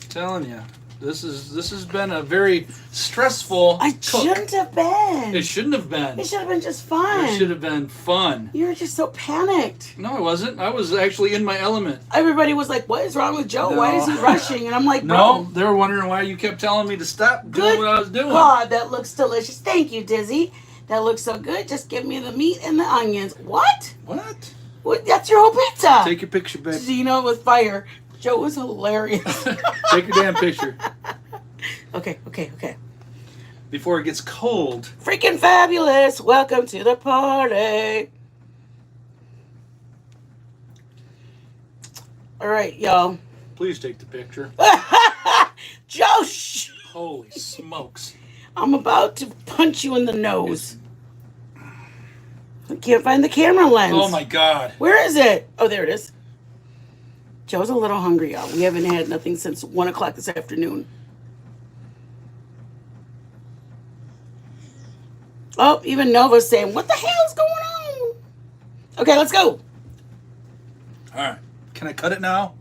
Telling you, this has been a very stressful I cook. shouldn't have been. It shouldn't have been. It should have been just fun. It should have been fun. You were just so panicked. No, I wasn't. I was actually in my element. Everybody was like, what is wrong with Joe? Why is he No. rushing? And I'm like, No, bro, they were wondering why you kept telling me to stop doing good what I was doing. God, that looks delicious. Thank you, Dizzy. That looks so good. Just give me the meat and the onions. What? What? What? That's your whole pizza. Take your picture, babe. Zeno with fire. Joe was hilarious. Take your damn picture Okay. before it gets cold. Freaking fabulous. Welcome to the party. All right, y'all. Please take the picture. Joe, shh. Holy smokes. I'm about to punch you in the nose. I can't find the camera lens. Oh my God. Where is it? Oh, there it is. Joe's a little hungry, y'all. We haven't had nothing since 1 o'clock this afternoon. Oh, even Nova's saying, what the hell's going on? Okay, let's go. All right. Can I cut it now?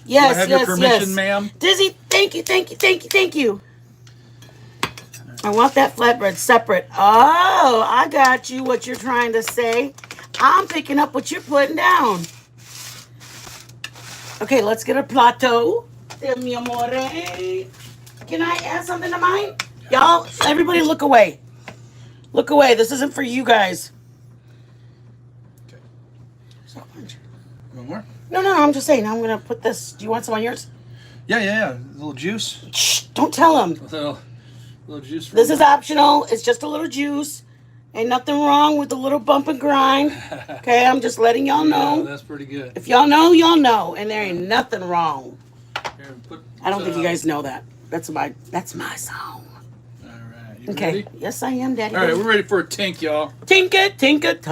Yes, Do I have yes, your permission, yes. ma'am? Dizzy, thank you. I want that flatbread separate. Oh, I got you what you're trying to say. I'm picking up what you're putting down. Okay, let's get a plateau. Mi amore. Can I add something to mine? Y'all, everybody look away. Look away. This isn't for you guys. Okay. One more? No, I'm just saying. I'm going to put this. Do you want some on yours? Yeah. A little juice. Shh, don't tell them. A little juice. For This is optional. It's just a little juice. Ain't nothing wrong with a little bump and grind. Okay, I'm just letting y'all know. Yeah, that's pretty good. If y'all know, y'all know. And there ain't nothing wrong. Here, put, I don't think you guys know that. That's my song. All right. You Okay. ready? Yes, I am, Daddy. All right, we're ready for a tink, y'all. Tinka.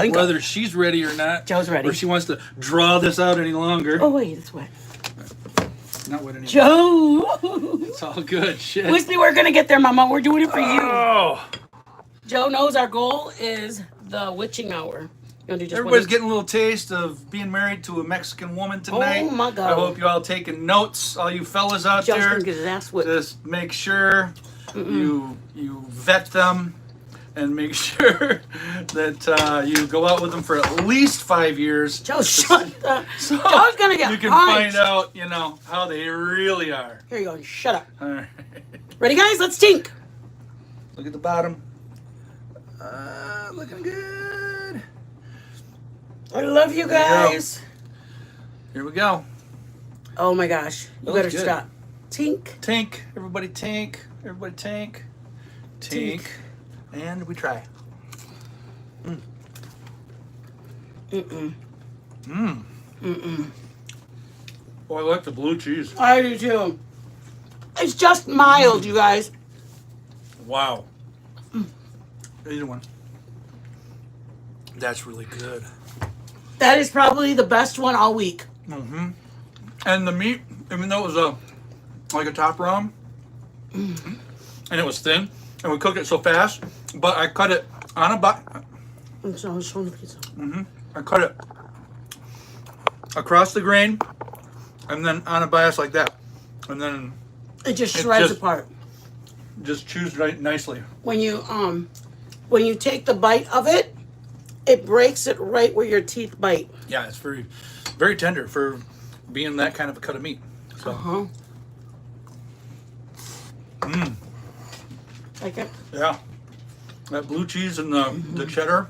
Whether she's ready or not. Joe's ready. Or she wants to draw this out any longer. Oh, wait, it's wet. Not wet anymore. Joe. It's all good. Shit. Wispy, we're going to get there, Mama. We're doing it for you. Oh. Joe knows our goal is the witching hour. You want to do just Everybody's one? getting a little taste of being married to a Mexican woman tonight. Oh, my God. I hope you all taking notes, all you fellas out Joe's there. going to get his ass whipped. Just make sure you vet them and make sure that you go out with them for at least 5 years. Joe, shut up. So Joe's going to get you can punched. find out, how they really are. Here you go. Shut up. All right. Ready, guys? Let's tink. Look at the bottom. Looking good. I love you guys. Here we go. Oh my gosh. You That better looks good. stop. Tink. Tink. Everybody tink. Everybody tink. Tink. And we try. Oh, I like the blue cheese. I do too. It's just mild, you guys. Wow. Either one. That's really good. That is probably the best one all week. And the meat, even though it was like a top ramen, and it was thin, and we cooked it so fast, but I cut it on a So I was showing the pizza. I cut it across the grain, and then on a bias like that, and then It just shreds just- apart. just chews right nicely. When you take the bite of it, it breaks it right where your teeth bite. Yeah, it's very, very tender for being that kind of a cut of meat. So, Like it? yeah, that blue cheese and the cheddar,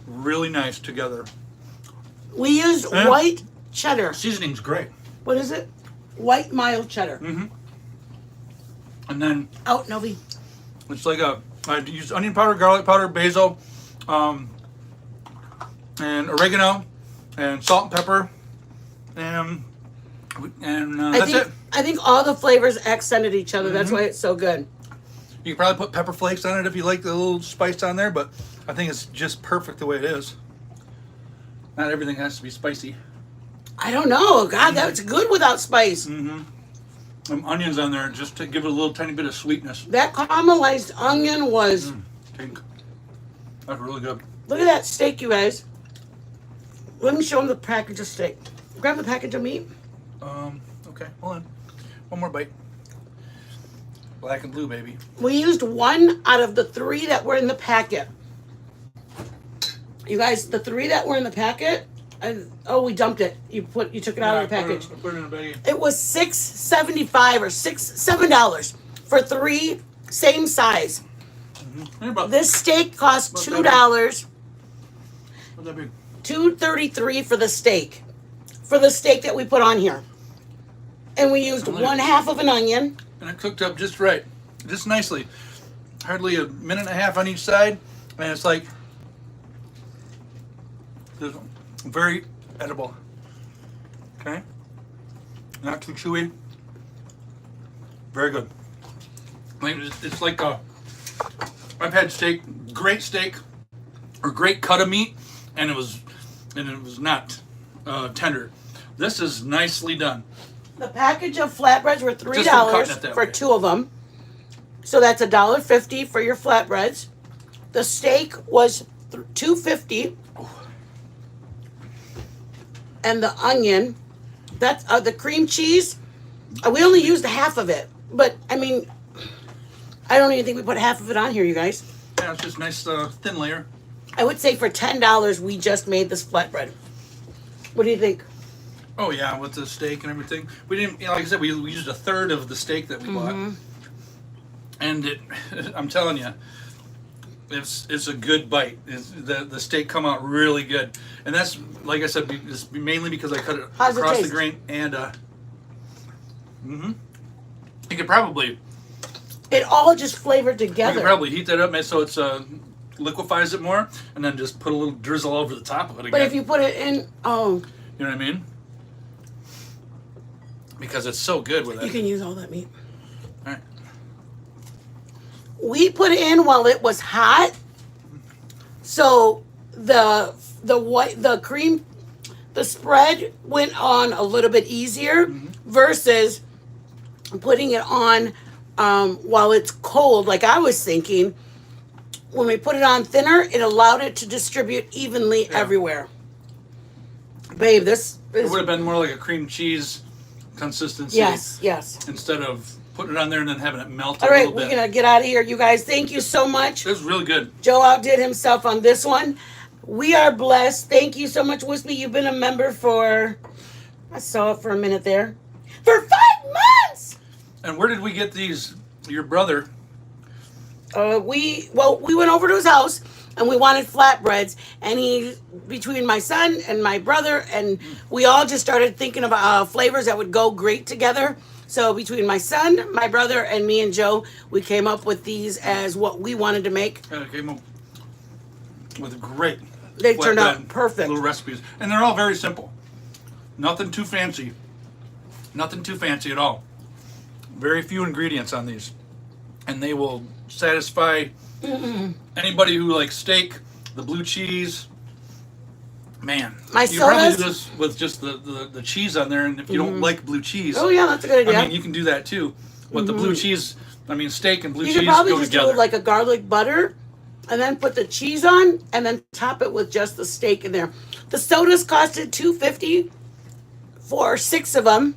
really nice together. We used Yeah. white cheddar. Seasoning's great. What is it? White mild cheddar. And then Out, Novi. it's like I use onion powder, garlic powder, basil, and oregano, and salt and pepper, and that's it. I think all the flavors accented each other. That's why it's so good. You can probably put pepper flakes on it if you like the little spice on there, but I think it's just perfect the way it is. Not everything has to be spicy. I don't know. God, that's good without spice. Some onions on there just to give it a little tiny bit of sweetness. That caramelized onion was. Pink. That's really good. Look at that steak, you guys. Let me show them the package of steak. Grab the package of meat. Okay, hold on. One more bite. Black and blue, baby. We used one out of the 3 that were in the packet. You guys, the 3 that were in the packet, and we dumped it. You took it out of the package. I put it in a baggie. It was $6.75 or $7 for 3 same size. Yeah, about, This steak cost About $2. what's that big? $2.33 for the steak. For the steak that we put on here. And we used 1/2 of an onion. And it cooked up just right. Just nicely. Hardly a minute and a half on each side. And it's like just very edible. Okay? Not too chewy. Very good. Like, it's like I've had great steak, or great cut of meat, and it was not tender. This is nicely done. The package of flatbreads were Just from cutting it $3 that for way. 2 of them. So that's $1.50 for your flatbreads. The steak was $2.50. And the onion, that's the cream cheese. We only used 1/2 of it, but I mean, I don't even think we put 1/2 of it on here, you guys. Yeah, it's just nice thin layer. I would say for $10 we just made this flatbread. What do you think? Oh yeah, with the steak and everything. We didn't, like I said, we used 1/3 of the steak that we bought, and I'm telling you, it's a good bite. The steak come out really good, and that's, like I said, it's mainly because I cut it How's it across the taste? grain, and you could probably It all just flavored together. heat that up so it's liquefies it more, and then just put a little drizzle over the top of it again. But if you put it in, you know what I mean? Because it's so good with it. you can use all that meat. All right. We put it in while it was hot, so the spread went on a little bit easier versus putting it on while it's cold. Like I was thinking, when we put it on thinner, it allowed it to distribute evenly everywhere. Babe, this It is would have been more like a cream cheese consistency. yes. Instead of putting it on there and then having it melt All a right, little we're bit. gonna get out of here, you guys. Thank you so much. It was really good. Joe outdid himself on this one. We are blessed. Thank you so much, Wispy. You've been a member for, I saw it for a minute there, for 5 months. And where did we get these? Your brother. We went over to his house and we wanted flatbreads, and between my son and my brother, and we all just started thinking of flavors that would go great together. So between my son, my brother, and me and Joe, we came up with these as what we wanted to make. It came up with great. They turned out flatbread perfect. Little recipes, and they're all very simple. Nothing too fancy. Nothing too fancy at all. Very few ingredients on these, and they will satisfy anybody who likes steak, the blue cheese. Man, My you probably sodas- do this with just the cheese on there, and if you don't like blue cheese, Oh yeah, that's a good idea. I mean, you can do that too. But the blue cheese, I mean, steak and blue You cheese could probably go just together. do like a garlic butter, and then put the cheese on, and then top it with just the steak in there. The sodas costed $2.50 for 6 of them.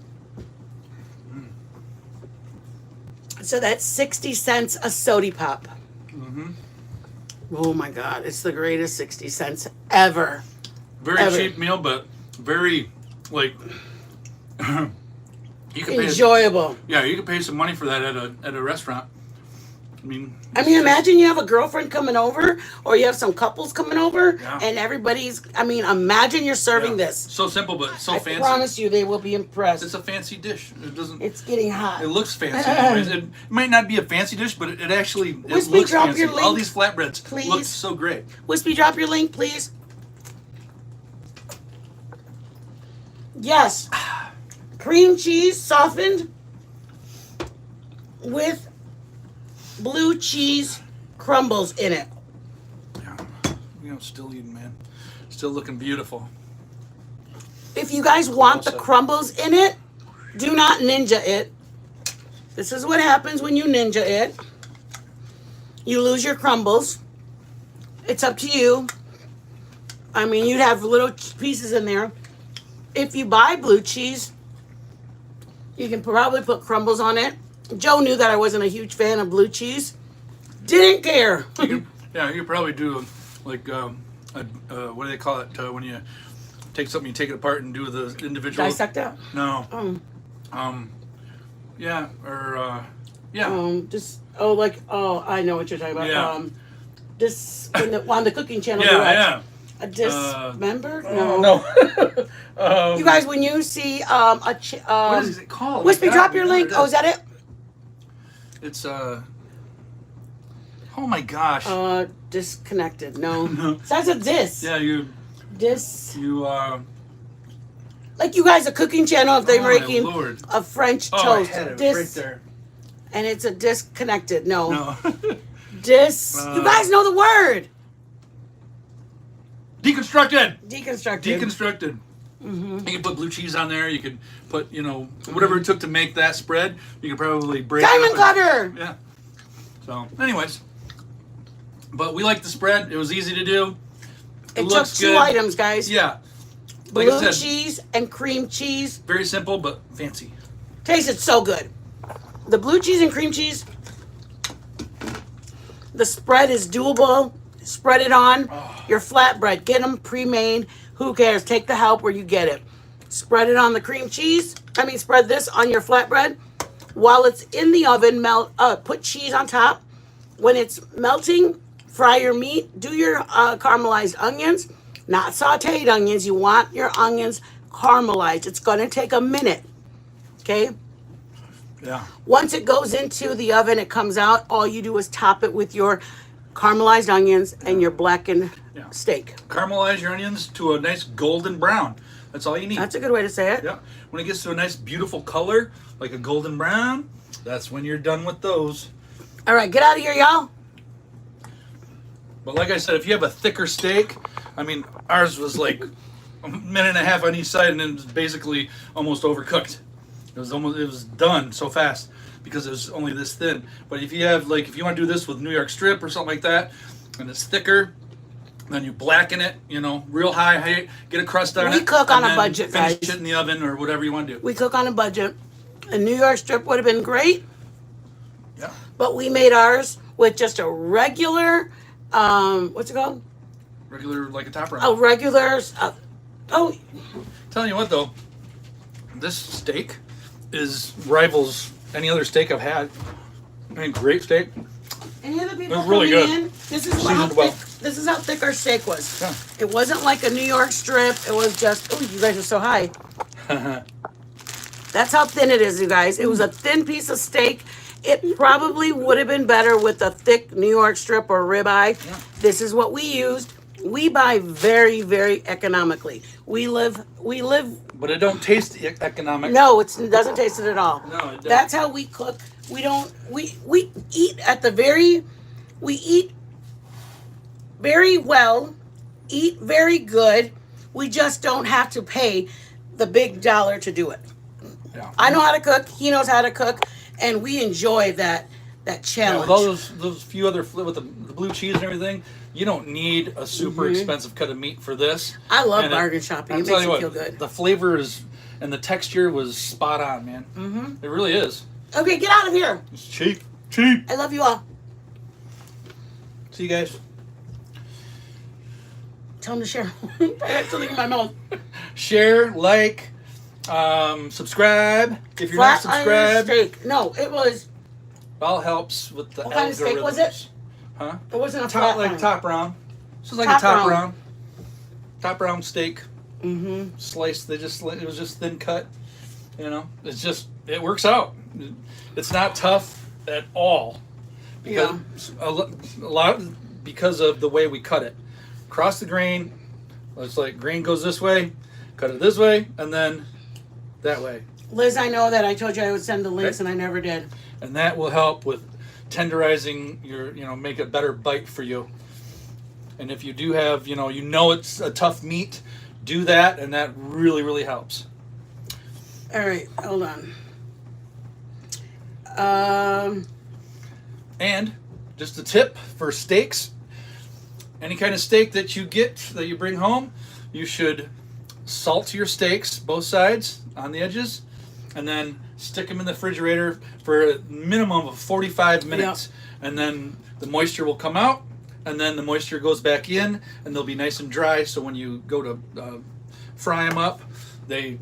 So that's 60 cents a soda pop. Oh my God, it's the greatest 60 cents ever. Very ever. cheap meal, but very like you can pay. Enjoyable. Yeah, you can pay some money for that at a restaurant. I mean, Imagine you have a girlfriend coming over, or you have some couples coming over, Yeah. and everybody's. imagine you're serving this. So simple, but so I fancy. promise you, they will be impressed. It's a fancy dish. It doesn't. It's getting hot. It looks fancy. Anyways. It might not be a fancy dish, but it actually Wispy, looks drop fancy. your All link, these flatbreads please. look so great. Wispy, drop your link, please. Yes. Cream cheese softened with blue cheese crumbles in it. Yeah, still eating, man. Still looking beautiful. If you guys want the Also- crumbles in it, do not ninja it. This is what happens when you ninja it. You lose your crumbles. It's up to you. You'd have little pieces in there. If you buy blue cheese, you can probably put crumbles on it. Joe knew that I wasn't a huge fan of blue cheese. Didn't care. You could probably do like what do they call it when you take something, you take it apart and do the individual. Dissect out. No. Yeah, or yeah. I know what you're talking about. Yeah. On the cooking channel. Yeah, yeah. A dismember? No. You guys, when you see What is it called? Wispy, God, drop your whatever link. it Oh, is that it? It's oh my gosh. Disconnected. No. No. So that's a dis. Yeah, you Like you guys, a cooking channel if they're Oh, my making Lord. a French Oh, I toast. had it Dis, right there. and it's a disconnected. No. No. You guys know the word. Deconstructed. Deconstructed. Deconstructed. You can put blue cheese on there. You could put, whatever it took to make that spread. You could probably break Diamond it up cutter. Yeah. So, anyways, but we like the spread. It was easy to do. It took looks 2 good. items, guys. Yeah. Like Blue I said, cheese and cream cheese. very simple but fancy. Tasted so good. The blue cheese and cream cheese. The spread is doable. Spread it on your flatbread. Get them pre-made. Who cares? Take the help where you get it. Spread it on the cream cheese. Spread this on your flatbread. While it's in the oven, put cheese on top. When it's melting, fry your meat. Do your caramelized onions. Not sauteed onions. You want your onions caramelized. It's going to take a minute. Okay? Yeah. Once it goes into the oven, it comes out. All you do is top it with your caramelized onions and your blackened steak. Caramelize your onions to a nice golden brown. That's all you need. That's a good way to say it. Yeah. When it gets to a nice, beautiful color, like a golden brown, that's when you're done with those. All right, get out of here, y'all. But like I said, if you have a thicker steak, ours was like a minute and a half on each side, and it was basically almost overcooked. It was done so fast because it was only this thin. But if you have if you want to do this with New York strip or something like that, and it's thicker, then you blacken it, real high heat, get a crust on it. We cook on and a then budget, finish guys. it in the oven or whatever you want to do. We cook on a budget. A New York strip would have been great, Yeah. but we made ours with just a regular, what's it called? Regular, like a top round. A regular, Telling you what though, this steak rivals any other steak I've had. Great steak. any other people It's really coming good. in? This is Seasoned how well. thick. This is how thick our steak was. Yeah. It wasn't like a New York strip. It was just. Oh, you guys are so high. That's how thin it is, you guys. It was a thin piece of steak. It probably would have been better with a thick New York strip or ribeye. Yeah. This is what we used. We buy very, very economically. We live. But it don't taste economic. No, it doesn't taste it at all. No, it don't. That's how we cook. We don't. We eat at the very. We eat very well. Eat very good. We just don't have to pay the big dollar to do it. Yeah. I know how to cook. He knows how to cook, and we enjoy that Yeah, challenge. with all those few other with the blue cheese and everything, you don't need a super expensive cut of meat for this. I love And bargain shopping. I'm It telling makes you me what, feel good. the flavor is and the texture was spot on, man. It really is. Okay, get out of here. It's cheap, cheap. I love you all. See you guys. Tell them to share. I have something in my mouth. Share, like, subscribe if you're Flat not iron subscribed. steak. No, it was. All helps with the What kind of steak was it? Huh? It wasn't a Top flat like iron. top round. This is like Top a top round. round. Top round steak. Mm-hmm. Sliced. It was just thin cut. You know, it works out. It's not tough at all because a lot because of the way we cut it. Cross the grain. It's like grain goes this way, cut it this way, and then that way, Liz, I know that I told you I would send the links, Okay. and I never did. and that will help with tenderizing make a better bite for you. And if you do have it's a tough meat, do that, and that really really helps. All right, hold on. And just a tip for steaks. Any kind of steak that you bring home, you should salt your steaks, both sides on the edges, and then stick them in the refrigerator for a minimum of 45 minutes. And then the moisture will come out, and then the moisture goes back in, and they'll be nice and dry. So when you go to fry them up, they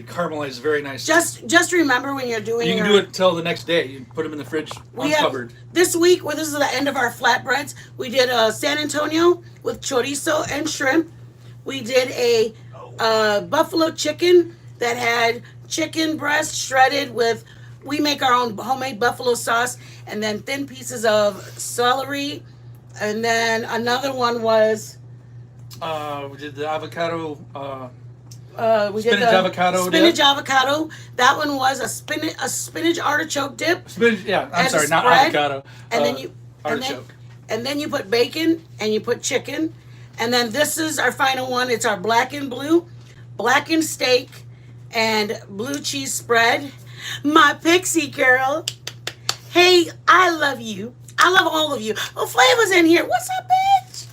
caramelize very nicely. Just remember when you're doing You can do it till the next day. You put them in the fridge uncovered. This week, this is the end of our flatbreads. We did a San Antonio with chorizo and shrimp. We did a buffalo chicken that had chicken breast shredded with. We make our own homemade buffalo sauce, and then thin pieces of celery, and then another one was. We did the avocado. We did Spinach the avocado spinach dip. avocado. That one was a spinach artichoke dip. Spinach, yeah, I'm And sorry, not spread, avocado. and then you artichoke. and then you put bacon and you put chicken, and then this is our final one. It's our blackened steak, and blue cheese spread. My pixie girl. Hey, I love you. I love all of you. Oh, Flavor's in here. What's up, bitch?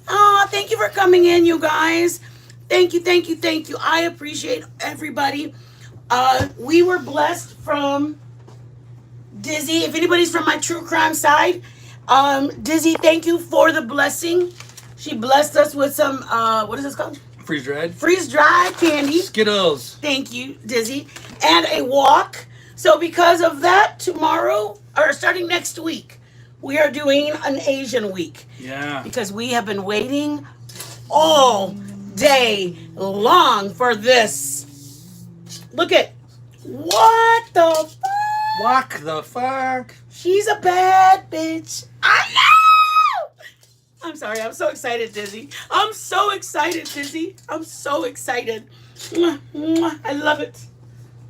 Oh, thank you for coming in, you guys. Thank you, thank you, thank you. I appreciate everybody. We were blessed from Dizzy. If anybody's from my true crime side, Dizzy, thank you for the blessing. She blessed us with some, what is this called? Freeze dried. Freeze-dried candy. Skittles. Thank you, Dizzy. And a walk. So because of that, tomorrow, or starting next week, we are doing an Asian week. Yeah. Because we have been waiting all day long for this. Look at, what the fuck? Walk the fuck. She's a bad bitch. I know! I'm sorry, I'm so excited, Dizzy. I'm so excited, Dizzy. I'm so excited. Mwah, mwah. I love it.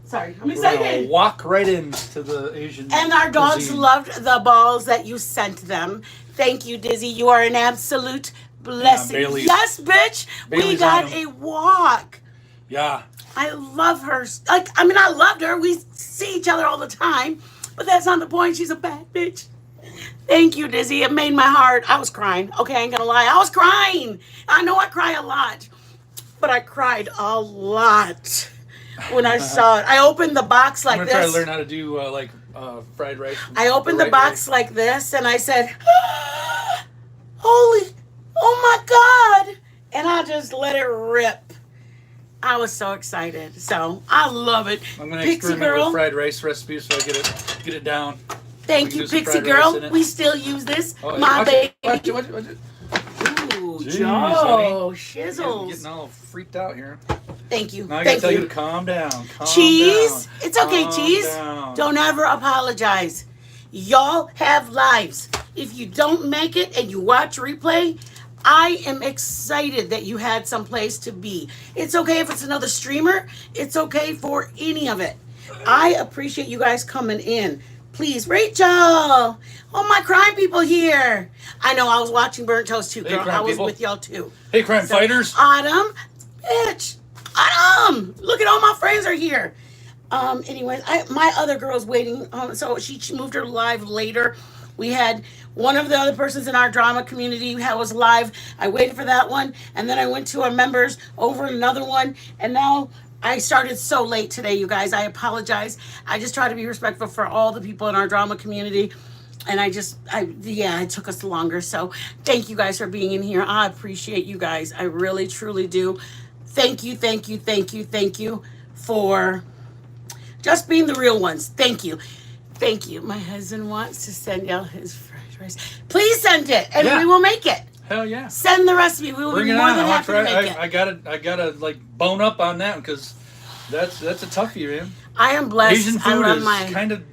Sorry, I'm We're gonna excited. walk right into the Asian. And our dogs cuisine. loved the balls that you sent them. Thank you, Dizzy. You are an absolute blessing. Bailey's- Yes, bitch. We Bailey's got on a walk. Yeah. I love her. I loved her. We see each other all the time. But that's not the point. She's a bad bitch. Thank you, Dizzy. It made my heart. I was crying. Okay, I ain't gonna lie. I was crying. I know I cry a lot. But I cried a lot when I saw it. I opened the box like I'm gonna try to this. learn how to do fried rice. I opened the right box way. like this and I said, holy, oh my God. And I just let it rip. I was so excited. So I love it. I'm gonna Pixie experiment Girl. with fried rice recipes so I get it down. Thank We can you, do some Pixie fried rice in Girl. it. We still use this. Oh, My watch baby. it, watch it. Ooh, Jeez, Joe. I'm Shizzles. getting all freaked out here. Thank you. Now I gotta Thank tell you you. to calm down. Calm Cheese. down. It's okay, Calm Cheese. down. Don't ever apologize. Y'all have lives. If you don't make it and you watch replay, I am excited that you had some place to be. It's okay if it's another streamer. It's okay for any of it. I appreciate you guys coming in. Please, Rachel. Oh, my crime people here. I know I was watching Burnt Toast too, Hey, girl. crime I was people. with y'all too. Hey, crime fighters. Autumn, bitch. Autumn. Look at all my friends are here. Anyways, my other girl's waiting. So she moved her live later. We had one of the other persons in our drama community was live. I waited for that one, and then I went to our members over another one, and now I started so late today, you guys. I apologize. I just try to be respectful for all the people in our drama community. And it took us longer. So thank you guys for being in here. I appreciate you guys. I really, truly do. Thank you, thank you, thank you, thank you for just being the real ones. Thank you. Thank you. My husband wants to send y'all his fried rice. Please send it, and we will make it. Hell yeah. Send the recipe. We will Bring be it more on. than happy to make it. I gotta like bone up on that because that's a toughie, man. I am blessed. Asian I food love is kind of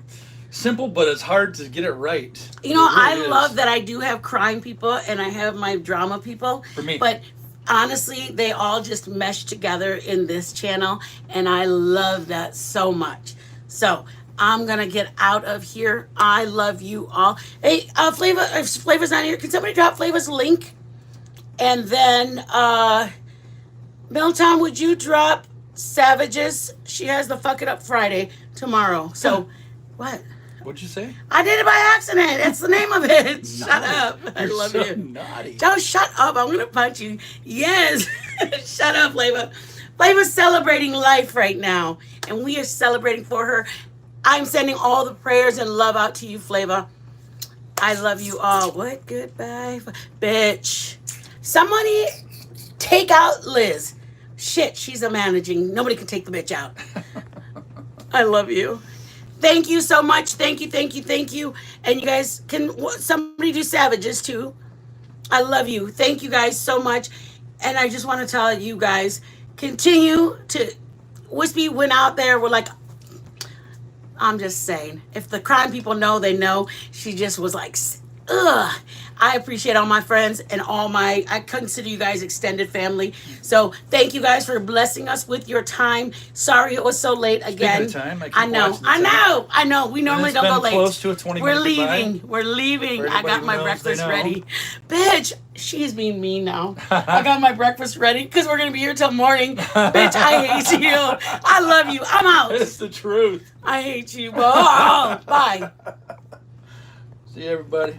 simple, but it's hard to get it right. You know, It really I is. love that I do have crime people and I have my drama people. For me. But honestly, they all just mesh together in this channel, and I love that so much. So I'm gonna get out of here. I love you all. Hey, Flava, if Flava's not here, can somebody drop Flava's link? And then Milltown, would you drop Savages? She has the Fuck It Up Friday tomorrow. So what? What'd you say? I did it by accident. That's the name of it. Shut up. I You're love so you. naughty. Don't shut up. I'm going to punch you. Yes. Shut up, Flava. Flava's celebrating life right now, and we are celebrating for her. I'm sending all the prayers and love out to you, Flava. I love you all. What? Goodbye. Bitch. Somebody take out Liz. Shit, she's a managing. Nobody can take the bitch out. I love you. Thank you so much. Thank you, thank you, thank you. And you guys, can somebody do Savages too? I love you. Thank you guys so much. And I just want to tell you guys, continue to, Wispy went out there, we're like, I'm just saying, if the crime people know, they know. She just was like, ugh. I appreciate all my friends and I consider you guys extended family. So thank you guys for blessing us with your time. Sorry it was so late again. Speaking of time, I know. We normally don't go late. Close to a 20 We're minute leaving. goodbye. We're leaving. For I got anybody my who knows, breakfast they know. ready. Bitch, she's being mean now. I got my breakfast ready because we're going to be here till morning. Bitch, I hate you. I love you. I'm out. It's the truth. I hate you. Bye. See you, everybody.